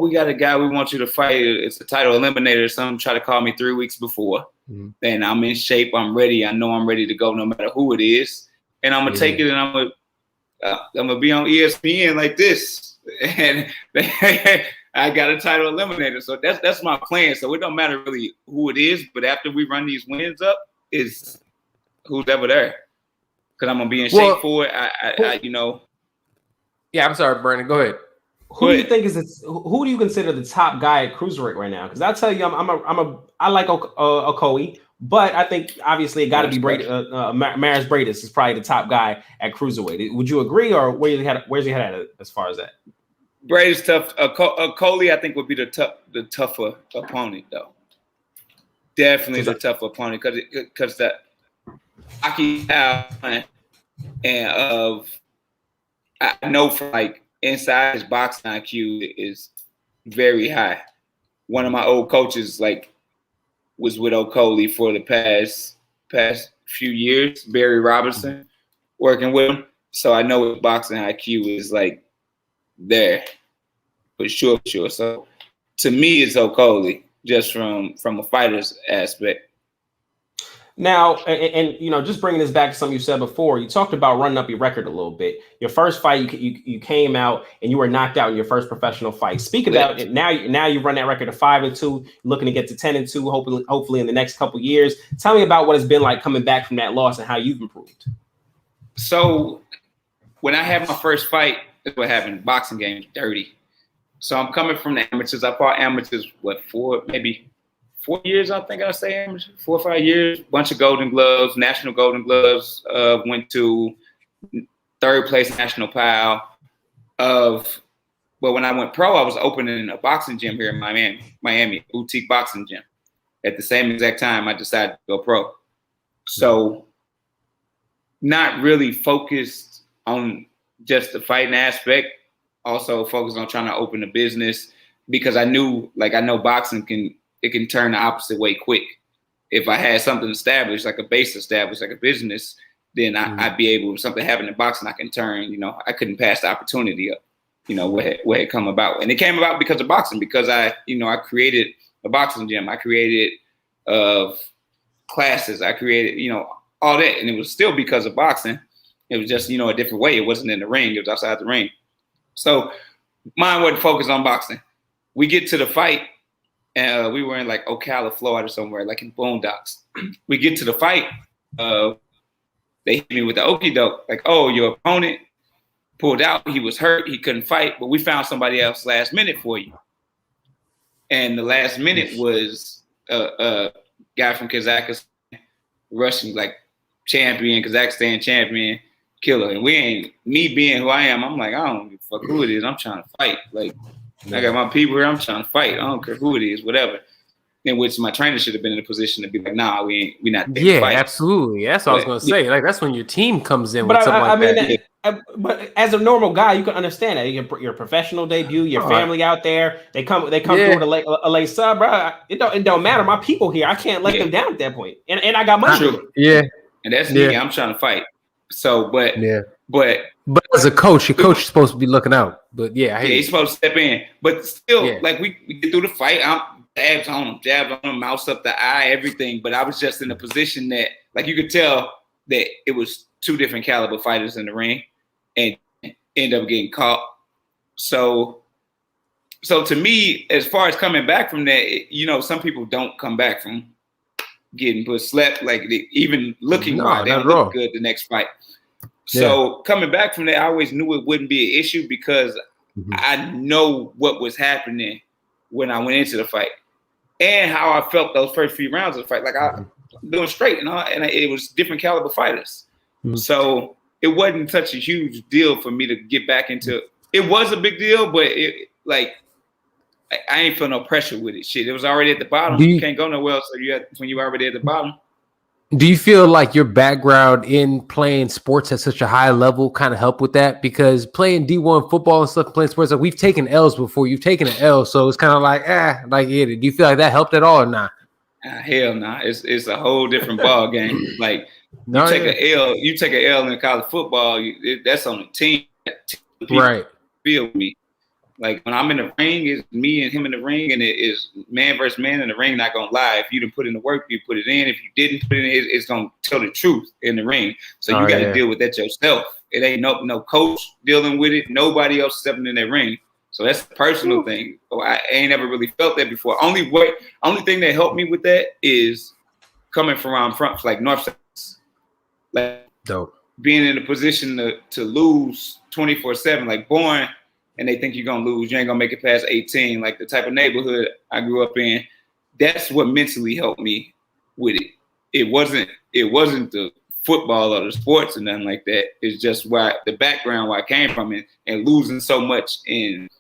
we got a guy we want you to fight. It's a title eliminator or something. Try to call me 3 weeks before. And I'm in shape. I'm ready. I know I'm ready to go no matter who it is. And I'm gonna take it and I'm gonna be on ESPN like this. And I got a title eliminator. So that's my plan. So it don't matter really who it is, but after we run these wins up, is who's ever there. Because I'm gonna be in shape for it. I you know. Yeah, I'm sorry, Brandon. Go ahead. Who do you think is who do you consider the top guy at cruiserweight right now? Because I tell you, I like Okoye, but I think obviously it got to be Maris Bradis is probably the top guy at cruiserweight. Would you agree, or where's your head at as far as that? Bradis tough. Okoye, I think, would be the tougher opponent though. Definitely the tougher opponent because that Aki and I know for like. Inside his boxing IQ is very high. One of my old coaches was with Okoye for the past few years, Barry Robinson, working with him. So I know his boxing IQ is like there for sure. So to me, it's Okoye just from a fighter's aspect. Now, and you know, just bringing this back to something you said before, you talked about running up your record a little bit. Your first fight, you came out and you were knocked out in your first professional fight. Speak about it now. You run that record to 5-2, looking to get to 10-2, hopefully in the next couple years. Tell me about what it's been like coming back from that loss and how you've improved. So, when I had my first fight, that's what happened. Boxing game dirty. So I'm coming from the amateurs. I fought amateurs maybe 4 years, I think I say, 4 or 5 years, bunch of golden gloves, national golden gloves, went to third place national pile but when I went pro, I was opening a boxing gym here in Miami, boutique boxing gym. At the same exact time, I decided to go pro. So not really focused on just the fighting aspect, also focused on trying to open a business because I know boxing can turn the opposite way quick. If I had something established, like a base established, like a business, then I'd be able, if something happened in boxing, I can turn, I couldn't pass the opportunity up, where it come about. And it came about because of boxing, because I created a boxing gym. I created classes. I created, all that. And it was still because of boxing. It was just, a different way. It wasn't in the ring. It was outside the ring. So mine wasn't focused on boxing. We get to the fight. And we were in like Ocala, Florida, somewhere, like in Boondocks. We get to the fight. They hit me with the okie doke, like, oh, your opponent pulled out. He was hurt. He couldn't fight, but we found somebody else last minute for you. And the last minute was a guy from Kazakhstan, Russian, like Kazakhstan champion, killer. And me being who I am, I'm like, I don't give a fuck who it is. I'm trying to fight. Like, I got my people here. I'm trying to fight. I don't care who it is, whatever. In which my trainer should have been in a position to be like, nah, we not. Yeah, absolutely. That's what I was gonna say. Like that's when your team comes in with something like that. But as a normal guy, you can understand that. Your professional debut, your family out there, they come through with a late sub, bro. It don't matter. My people here, I can't let them down at that point. And I got money. True. Yeah. And that's me. I'm trying to fight. So, but as a coach, your coach is supposed to be looking out. But he's supposed to step in. But still, like we get through the fight, I'm jabs on him, mouse up the eye, everything. But I was just in a position that, like, you could tell that it was two different caliber fighters in the ring, and end up getting caught. So to me, as far as coming back from that, some people don't come back from getting slept, like even looking right. They don't look good the next fight. So coming back from that, I always knew it wouldn't be an issue because I know what was happening when I went into the fight and how I felt those first few rounds of the fight. Like I'm doing straight, and it was different caliber fighters. So it wasn't such a huge deal for me to get back into. It was a big deal, but I ain't feel no pressure with it. Shit, it was already at the bottom. You can't go nowhere else. So when you already at the bottom. Do you feel like your background in playing sports at such a high level kind of helped with that? Because playing D1 football and stuff, playing sports, like we've taken L's before. You've taken an L, so it's kind of like, do you feel like that helped at all or not? Hell nah. It's a whole different ball game. Like you take an L in college football. That's on the team. Right. Feel me. Like when I'm in the ring, it's me and him in the ring, and it is man versus man in the ring. Not gonna lie, if you didn't put in the work, you put it in. If you didn't put it in, it's gonna tell the truth in the ring. So you got to deal with that yourself. It ain't no coach dealing with it. Nobody else stepping in that ring. So that's a personal thing. So I ain't ever really felt that before. Only thing that helped me with that is coming from where I'm from, like North Side. Like dope. Being in a position to lose 24/7, like born. And they think you're gonna lose, you ain't gonna make it past 18. Like the type of neighborhood I grew up in, that's what mentally helped me with it. It wasn't the football or the sports or nothing like that. It's just the background where I came from and losing so much in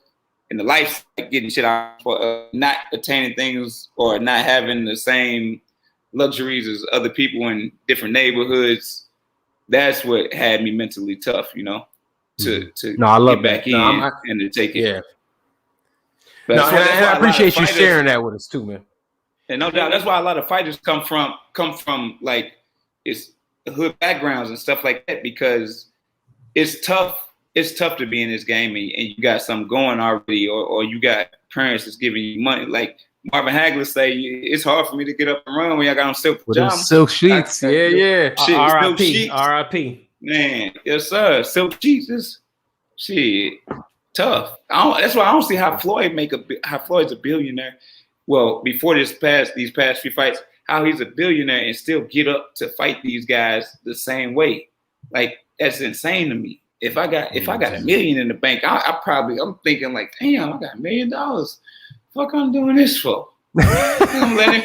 the life, like getting shit out for not attaining things or not having the same luxuries as other people in different neighborhoods. That's what had me mentally tough, to I love get back in and to take it. Yeah. And I appreciate you sharing that with us too, man. And no doubt, that's why a lot of fighters come from like it's hood backgrounds and stuff like that, because it's tough. It's tough to be in this game and you got something going already, or you got parents that's giving you money. Like Marvin Hagler say, it's hard for me to get up and run when I got on silk pajamas. Silk sheets. Shit, R.I.P. Man, yes, sir. Silk Jesus, shit, tough. That's why I don't see how Floyd's a billionaire. Well, before these past few fights, how he's a billionaire and still get up to fight these guys the same way. Like that's insane to me. If I got $1 million in the bank, I'm thinking like, damn, I got $1 million. Fuck, I'm doing this for. I'm letting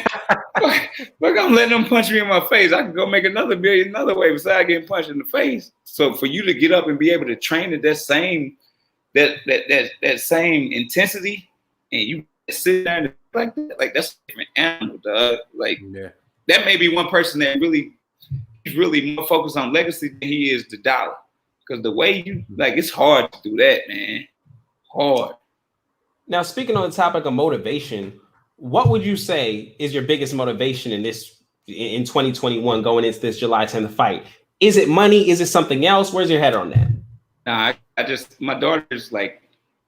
them punch me in my face. I can go make another $1 million another way besides getting punched in the face. So for you to get up and be able to train at that same intensity, and you sit there and like that, like that's a different animal, dog. Like that may be one person that he's really more focused on legacy than he is the dollar. Because the way it's hard to do that, man. Hard. Now, speaking on the topic of motivation, what would you say is your biggest motivation in 2021 going into this July 10th fight? Is it money? Is it something else? Where's your head on that? Nah, my daughter's like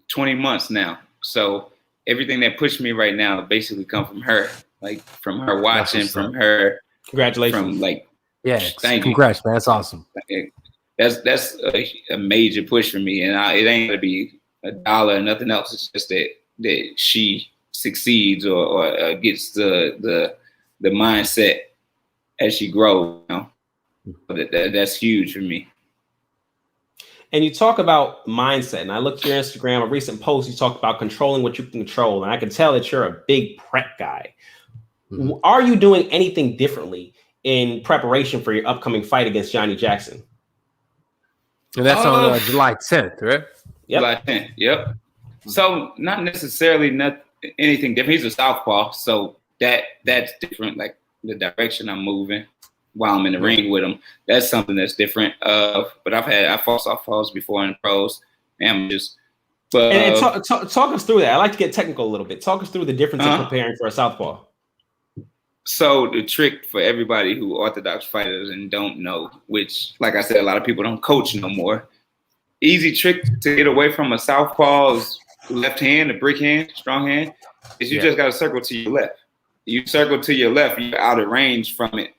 20 months now. So everything that pushed me right now basically come from her. Like from her watching, from her. Congratulations. From congrats, man. That's awesome. That's a major push for me. And it ain't gonna be $1 or nothing else. It's just that she succeeds or gets the mindset as she grows. That's huge for me. And you talk about mindset, and I looked at your Instagram, a recent post, you talked about controlling what you can control, and I can tell that you're a big prep guy. Mm-hmm. Are you doing anything differently in preparation for your upcoming fight against Johnny Jackson? And that's on July 10th, right? Yep. July 10th, yep. So not necessarily anything different. He's a southpaw, so that's different, like the direction I'm moving while I'm in the ring with him. That's something that's different. But I fought southpaws before in the pros. And talk us through that. I like to get technical a little bit. Talk us through the difference in preparing for a southpaw. So the trick for everybody who orthodox fighters and don't know, which, like I said, a lot of people don't coach no more. Easy trick to get away from a southpaw's left hand, a brick hand, strong hand, is you just got to circle to your left. You circle to your left, you're out of range from it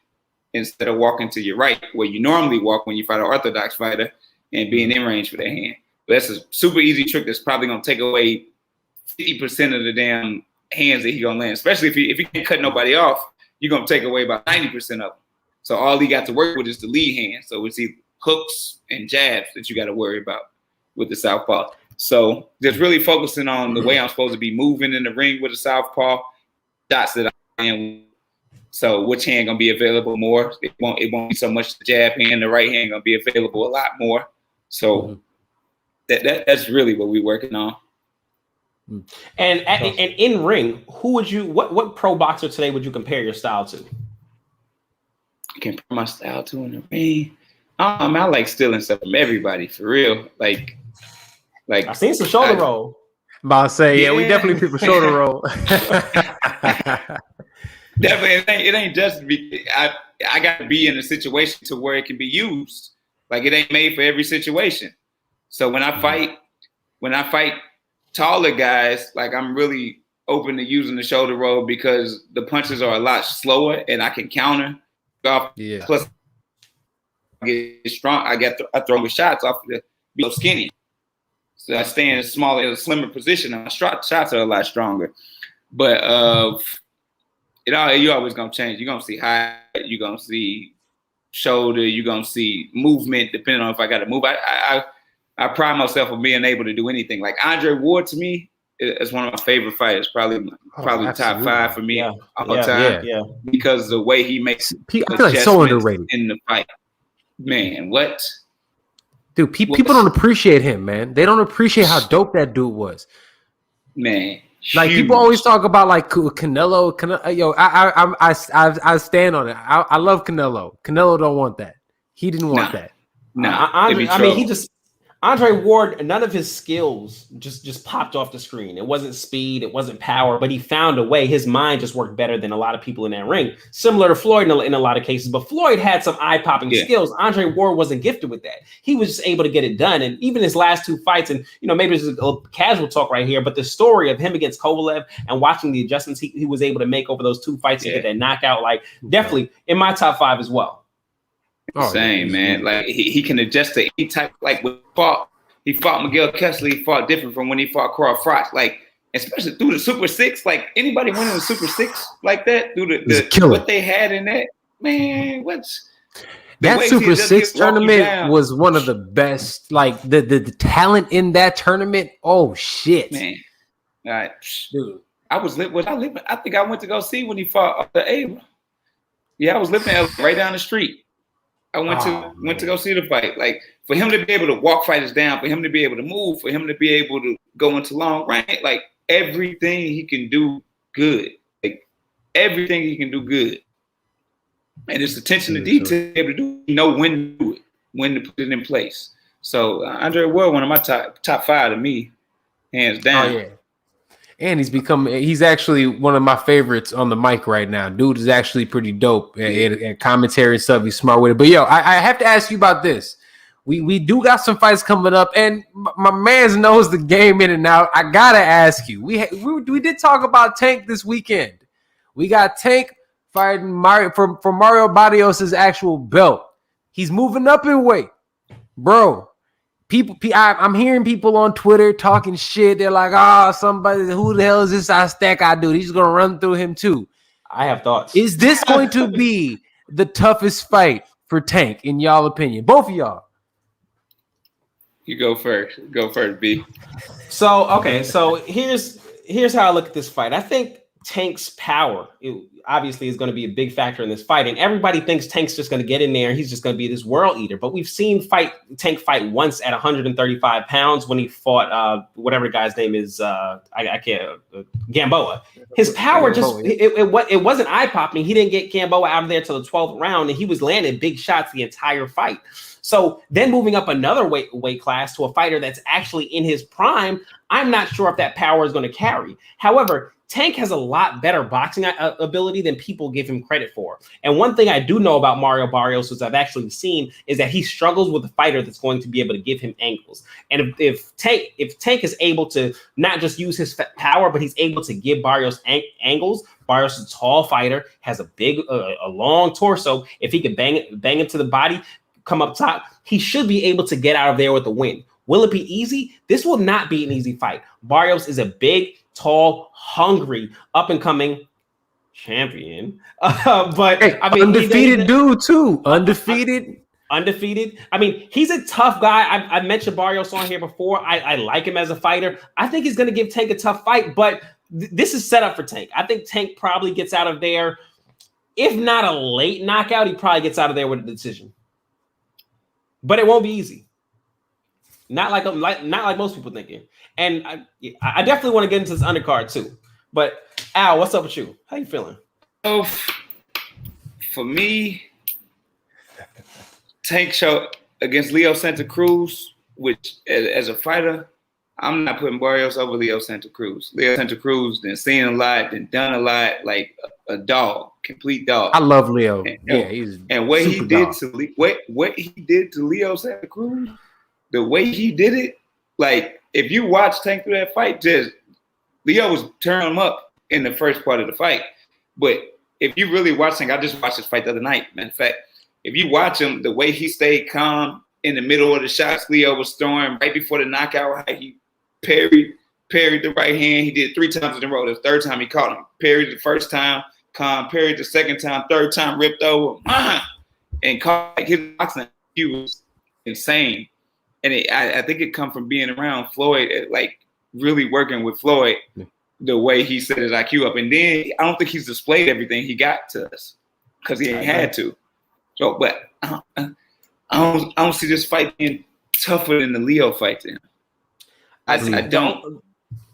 instead of walking to your right, where you normally walk when you fight an orthodox fighter and being in range for their hand. But that's a super easy trick that's probably going to take away 50% of the damn hands that he's going to land, especially if he can't cut nobody off. You're going to take away about 90% of them. So all he got to work with is the lead hand. So it's hooks and jabs that you got to worry about with the southpaw. So just really focusing on the way I'm supposed to be moving in the ring with the southpaw, shots that I am. So which hand gonna be available more? It won't be so much the jab hand. The right hand gonna be available a lot more. So that's really what we're working on. And in ring, who would you what pro boxer today would you compare your style to? I compare my style to in the ring. I like stealing stuff from everybody for real. Like I've seen some shoulder roll. I'm about to say, yeah, we definitely people shoulder roll. Definitely, it ain't just be. I got to be in a situation to where it can be used. Like it ain't made for every situation. So when I fight taller guys, like I'm really open to using the shoulder roll because the punches are a lot slower and I can counter. Yeah. Plus, I get strong. I throw the shots off the be skinny. So I stay in a slimmer position. And my shots are a lot stronger. But you're always gonna change. You're gonna see height. You're gonna see shoulder. You're gonna see movement, depending on if I got to move. I pride myself on being able to do anything. Like Andre Ward to me is one of my favorite fighters. Probably top 5 for me all the time. Yeah. Because the way he makes I feel like so underrated in the fight. Man, what? Dude, people don't appreciate him, man. They don't appreciate how dope that dude was. Man, like people always talk about like Canelo. Yo, I stand on it. I love Canelo. Canelo don't want that. He didn't want that. Andre Ward, none of his skills just popped off the screen. It wasn't speed, it wasn't power, but he found a way. His mind just worked better than a lot of people in that ring. Similar to Floyd in a lot of cases, but Floyd had some eye-popping skills. Andre Ward wasn't gifted with that. He was just able to get it done. And even his last 2 fights, and maybe this is a casual talk right here, but the story of him against Kovalev and watching the adjustments he was able to make over those 2 fights to get that knockout, like definitely in my top 5 as well. Same, man. Like he can adjust to any type. Like he fought Miguel Kessler. He fought different from when he fought Carl Froch. Like especially through the Super 6. Like anybody winning the Super 6 like that through the what they had in that, man. That Super 6 tournament was one of the best. Like the talent in that tournament. Oh shit, man. All right, dude. I think I went to go see when he fought the Abel. Yeah, I was living right down the street. I went to go see the fight. Like for him to be able to walk fighters down, for him to be able to move, for him to be able to go into long range, like everything he can do good. Like everything he can do good. And it's attention to detail to do, when to do it, when to put it in place. So Andre Ward, one of my top 5 to me, hands down. Oh yeah. And he's actually one of my favorites on the mic right now. Dude is actually pretty dope and commentary and stuff. He's smart with it. But yo, I have to ask you about this. We do got some fights coming up, and my man knows the game in and out. I gotta ask you. We did talk about Tank this weekend. We got Tank fighting Mario for Mario Barrios' actual belt. He's moving up in weight, bro. I'm hearing people on Twitter talking shit. They're like, somebody, who the hell is this Azteca dude? He's just gonna run through him too. I have thoughts. Is this going to be the toughest fight for Tank, in y'all opinion? Both of y'all. You go first. Go first, B. So here's how I look at this fight. I think Tank's power obviously is going to be a big factor in this fight, and everybody thinks Tank's just going to get in there and he's just going to be this world eater. But we've seen Tank fight once at 135 pounds when he fought whatever the guy's name is. I can't Gamboa. His power it wasn't eye popping. He didn't get Gamboa out of there till the 12th round, and he was landing big shots the entire fight. So then moving up another weight class to a fighter that's actually in his prime, I'm not sure if that power is going to carry. However, Tank has a lot better boxing ability than people give him credit for. And one thing I do know about Mario Barrios, which I've actually seen, is that he struggles with a fighter that's going to be able to give him angles. And if Tank is able to not just use his power, but he's able to give Barrios angles. Barrios is a tall fighter, has a long torso. If he can bang him to the body, come up top, he should be able to get out of there with the win. Will it be easy? This will not be an easy fight. Barrios is a big, tall, hungry, up-and-coming champion. But hey, I mean, undefeated dude too. Undefeated. undefeated. I mean, he's a tough guy. I mentioned Barrios on here before. I like him as a fighter. I think he's going to give Tank a tough fight, but this is set up for Tank. I think Tank probably gets out of there. If not a late knockout, he probably gets out of there with a decision. But it won't be easy. Not like most people thinking. And I definitely want to get into this undercard too. But Al, what's up with you? How you feeling? Oh, for me, Tank show against Leo Santa Cruz, which as a fighter, I'm not putting Barrios over Leo Santa Cruz. Leo Santa Cruz then seen a lot, then done a lot, like a dog, complete dog. I love Leo. And what he did to Leo Santa Cruz, the way he did it, like if you watch Tank through that fight, just Leo was turning him up in the first part of the fight. But if you really watch Tank, I just watched this fight the other night. Matter of fact, if you watch him, the way he stayed calm in the middle of the shots Leo was throwing right before the knockout, how he parried the right hand. He did 3 times in a row. The third time he caught him. Parried the first time, calm, parried the second time, third time ripped over, and caught like, his boxing. He was insane. And I think it come from being around Floyd, like really working with Floyd, the way he set his IQ up. And then I don't think he's displayed everything he got to us because he ain't had to. So, but I don't see this fight being tougher than the Leo fight to him. I don't.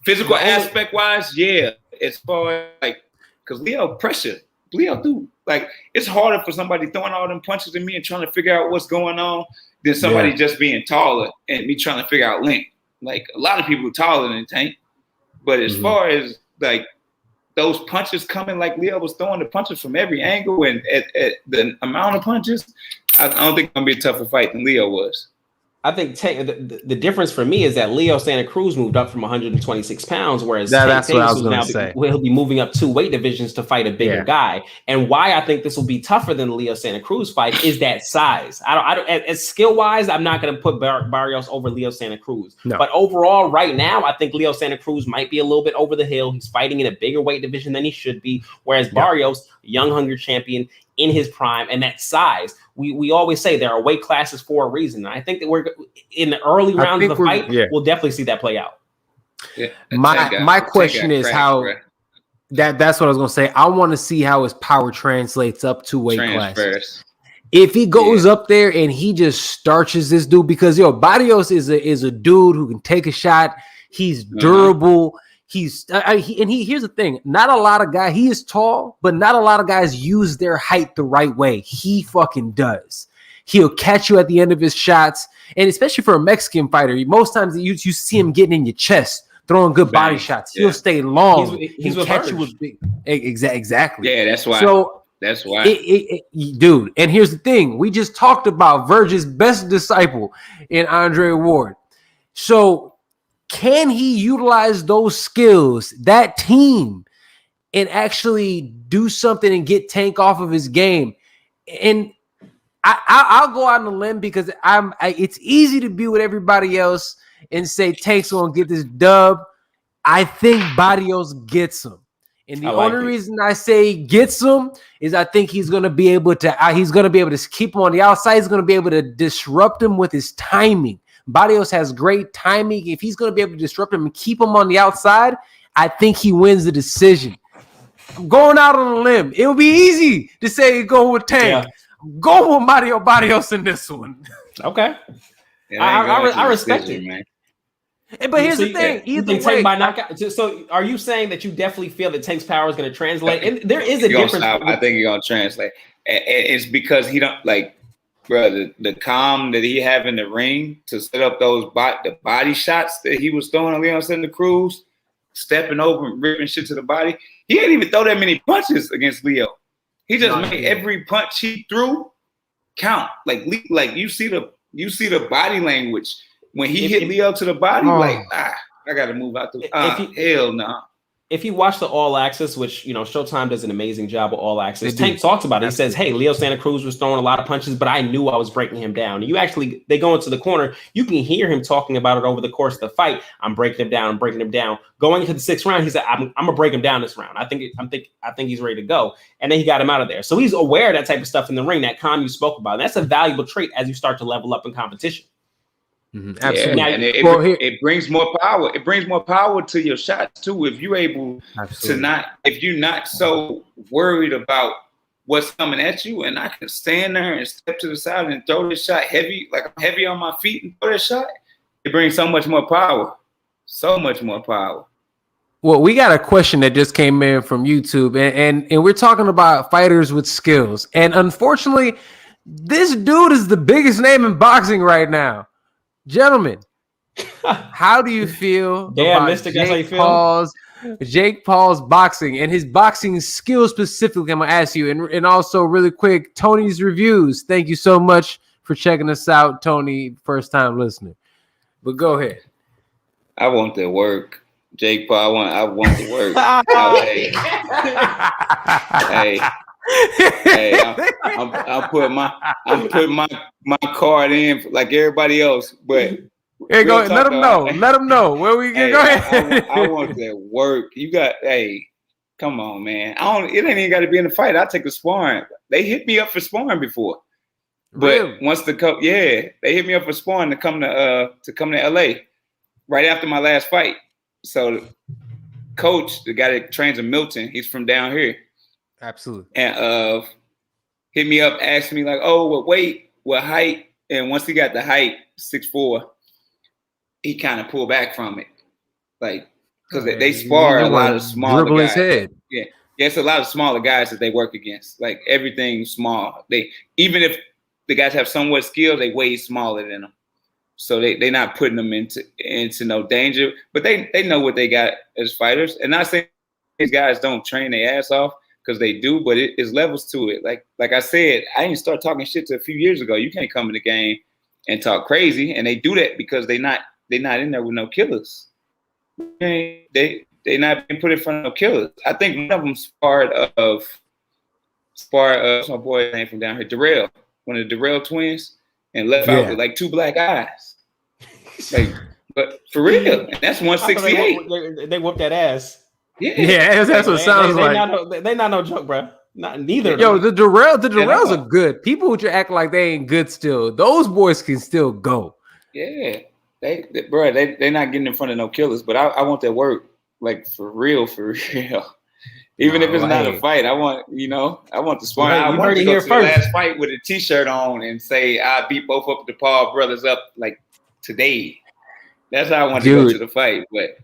Physical aspect wise, yeah. As far as like, because Leo pressure. Leo do. Like, it's harder for somebody throwing all them punches at me and trying to figure out what's going on than somebody just being taller and me trying to figure out length. Like, a lot of people are taller than Tank. But as far as like those punches coming like Leo was throwing the punches from every angle and at the amount of punches, I don't think it's going to be a tougher fight than Leo was. I think the difference for me is that Leo Santa Cruz moved up from 126 pounds, whereas that's what I was going to say. He'll be moving up 2 weight divisions to fight a bigger guy. And why I think this will be tougher than the Leo Santa Cruz fight is that size. I don't as skill wise, I'm not going to put Barrios over Leo Santa Cruz. No. But overall, right now, I think Leo Santa Cruz might be a little bit over the hill. He's fighting in a bigger weight division than he should be, whereas Barrios, young, hungry champion in his prime, and that size. We always say there are weight classes for a reason. I think that we're in the early rounds of the fight. We'll definitely see that play out. Yeah, my question is how that's what I was gonna say. I want to see how his power translates up to weight classes. If he goes up there and he just starches this dude, because Barrios is a dude who can take a shot. He's durable. Here's the thing. Not a lot of guys, he is tall, but not a lot of guys use their height the right way. He fucking does. He'll catch you at the end of his shots. And especially for a Mexican fighter, most times you see him getting in your chest, throwing good body shots. He'll stay long. He'll catch you with big. Exactly. Yeah, that's why. So that's why. Dude, and here's the thing. We just talked about Verge's best disciple in Andre Ward. So can he utilize those skills, that team, and actually do something and get Tank off of his game? And I'll go out on a limb because it's easy to be with everybody else and say Tank's gonna get this dub. I think Barrios gets him. And the only reason I say gets him is I think he's gonna be able to keep him on the outside. He's gonna be able to disrupt him with his timing. Barrios has great timing. If he's going to be able to disrupt him and keep him on the outside, I think he wins the decision. I'm going out on a limb. It would be easy to say go with Tank. Go with Mario Barrios in this one. Okay. I respect it, man. But here's the thing. Either way, by knockout. So are you saying that you definitely feel that Tank's power is going to translate? And there is a difference. I think he's going to translate. It's because he don't like, bro, the calm that he have in the ring to set up those the body shots that he was throwing on Leon Santa Cruz, stepping over and ripping shit to the body. He didn't even throw that many punches against Leo. He just made every punch he threw count. Like you see the body language when he hit Leo to the body. I got to move out the hell no. if you watch the All Access, which Showtime does an amazing job with All Access, Tank talks about it. He says, "Hey, Leo Santa Cruz was throwing a lot of punches, but I knew I was breaking him down." And they go into the corner. You can hear him talking about it over the course of the fight. I'm breaking him down. I'm breaking him down. Going into the 6th round, he said, "I'm gonna break him down this round. I think he's ready to go." And then he got him out of there. So he's aware of that type of stuff in the ring. That calm you spoke about. And that's a valuable trait as you start to level up in competition. Absolutely. Yeah, and it brings more power. It brings more power to your shots too. If you're able if you're not so worried about what's coming at you, and I can stand there and step to the side and throw this shot heavy, like I'm heavy on my feet and throw that shot, it brings so much more power. So much more power. Well, we got a question that just came in from YouTube, and we're talking about fighters with skills. And unfortunately, this dude is the biggest name in boxing right now. Gentlemen, how do you feel about Jake Paul's boxing and his boxing skills specifically? I'm going to ask you. And also, really quick, Tony's reviews. Thank you so much for checking us out, Tony, first-time listener. But go ahead. I want the work. Jake Paul, I want the work. I'm putting my card in like everybody else, but let them know where we can go ahead. I want that work. You got come on, man. It ain't even got to be in the fight. I take the sparring. They hit me up for sparring before, but really? Once they hit me up for sparring to come to LA right after my last fight. So, coach, the guy that trains in Milton, he's from down here. Absolutely. And hit me up, asked me like, "Oh, what weight, what height?" And once he got the height, 6'4", he kind of pulled back from it, like because they spar a lot of smaller guys. His head. Yeah, it's a lot of smaller guys that they work against. Like everything's small. Even if the guys have somewhat skill, they way smaller than them. So they're not putting them into no danger. But they know what they got as fighters. And not saying these guys don't train their ass off, because they do, but it's levels to it. Like I said, I didn't start talking shit till a few years ago. You can't come in the game and talk crazy, and they do that because they're not in there with no killers. They not being put in front of no killers. I think one of them sparred my boy name from down here, Darrell, one of the Darrell twins, and left out with like 2 black eyes. But for real, and that's 168. They whooped that ass. Yeah, that's what it sounds like. They not no joke, bro. Neither. Yo, the Darrells are good. People who act like they ain't good still, those boys can still go. Yeah, they're not getting in front of no killers. But I want that work, like for real. Even if it's not a fight, I want the sparring. I want to go to the last fight with a T-shirt on and say I beat both of the Paul brothers up like today. That's how I want to go to the fight, but.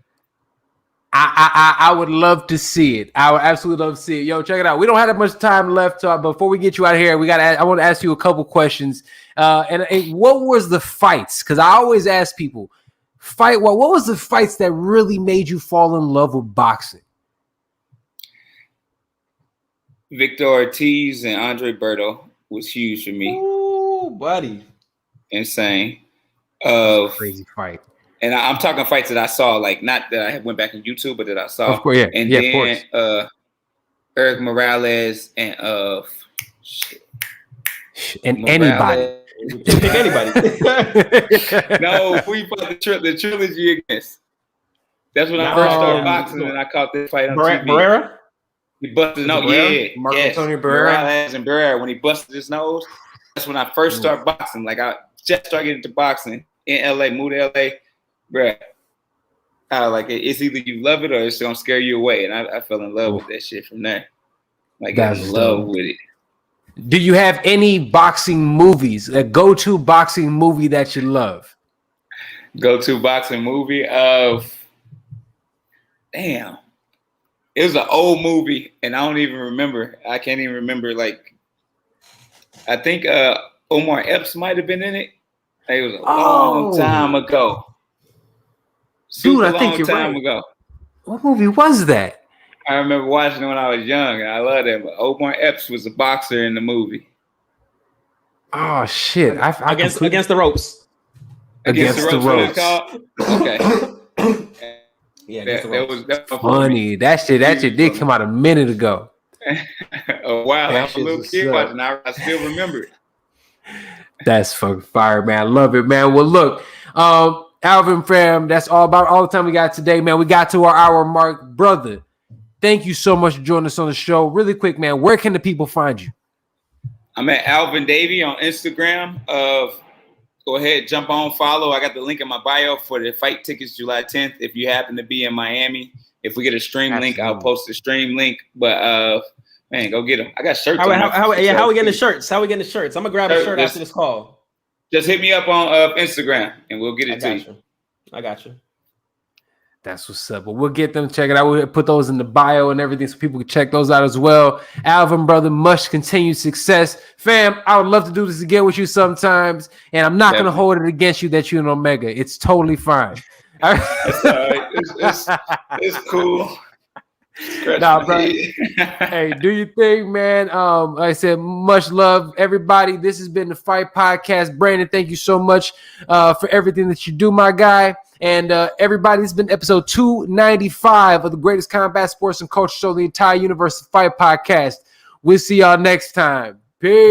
I would love to see it. I would absolutely love to see it. Yo, check it out. We don't have that much time left. Before we get you out of here, I want to ask you a couple questions. And what was the fights? Because I always ask people, what was the fights that really made you fall in love with boxing? Victor Ortiz and Andre Berto was huge for me. Ooh, buddy. Insane. Crazy fight. And I'm talking fights that I saw, like not that I went back on YouTube, but that I saw. Of course, yeah. And then, of course. Eric Morales and anybody. Pick anybody. No, we fought the trilogy against. That's when I first started boxing, and I caught this fight on TV. Barrera? He busted his nose. Marco Antonio Barrera. Morales and Barrera. When he busted his nose, that's when I first started boxing. Like I just started getting into boxing in LA, moved to LA. Bruh, it's either you love it or it's gonna scare you away, and I fell in love with that shit from there. Like I was in love with it. Do you have any boxing movies? A go-to boxing movie that you love? Go-to boxing movie of it was an old movie, and I don't even remember. I can't even remember. Like I think Omar Epps might have been in it. It was a long time ago. Dude, I think you're right. Ago. What movie was that? I remember watching it when I was young, and I loved it. But Omar Epps was a boxer in the movie. Oh shit! Against the ropes. Against the ropes. Okay. Yeah, that was funny. That shit did come out a minute ago. A while, I was a little kid watching. I still remember it. That's fucking fire, man. I love it, man. Well, look, Alvin fam, that's all the time we got today, man. We got to our hour mark, brother. Thank you so much for joining us on the show. Really quick, man, where can the people find you? I'm at Alvin Davie on Instagram. Go ahead, jump on, follow. I got the link in my bio for the fight tickets July 10th. If you happen to be in Miami, if we get a stream link, I'll post the stream link. But man, go get them. I got shirts. How we getting the shirts? How we getting the shirts? I'm gonna grab a shirt after this call. Just hit me up on Instagram and we'll get it to you. I got you. That's what's up. But we'll get them. Check it out. We'll put those in the bio and everything so people can check those out as well. Alvin, brother, much continued success. Fam, I would love to do this again with you sometimes. And I'm not going to hold it against you that you're an Omega. It's totally fine. It's all right. It's cool. Nah, bro. Hey, do your thing, man. Like I said, much love, everybody. This has been the Fight Podcast. Brandon, thank you so much for everything that you do, my guy. And everybody, this has been episode 295 of the greatest combat sports and culture show in the entire universe, of Fight Podcast. We'll see y'all next time. Peace.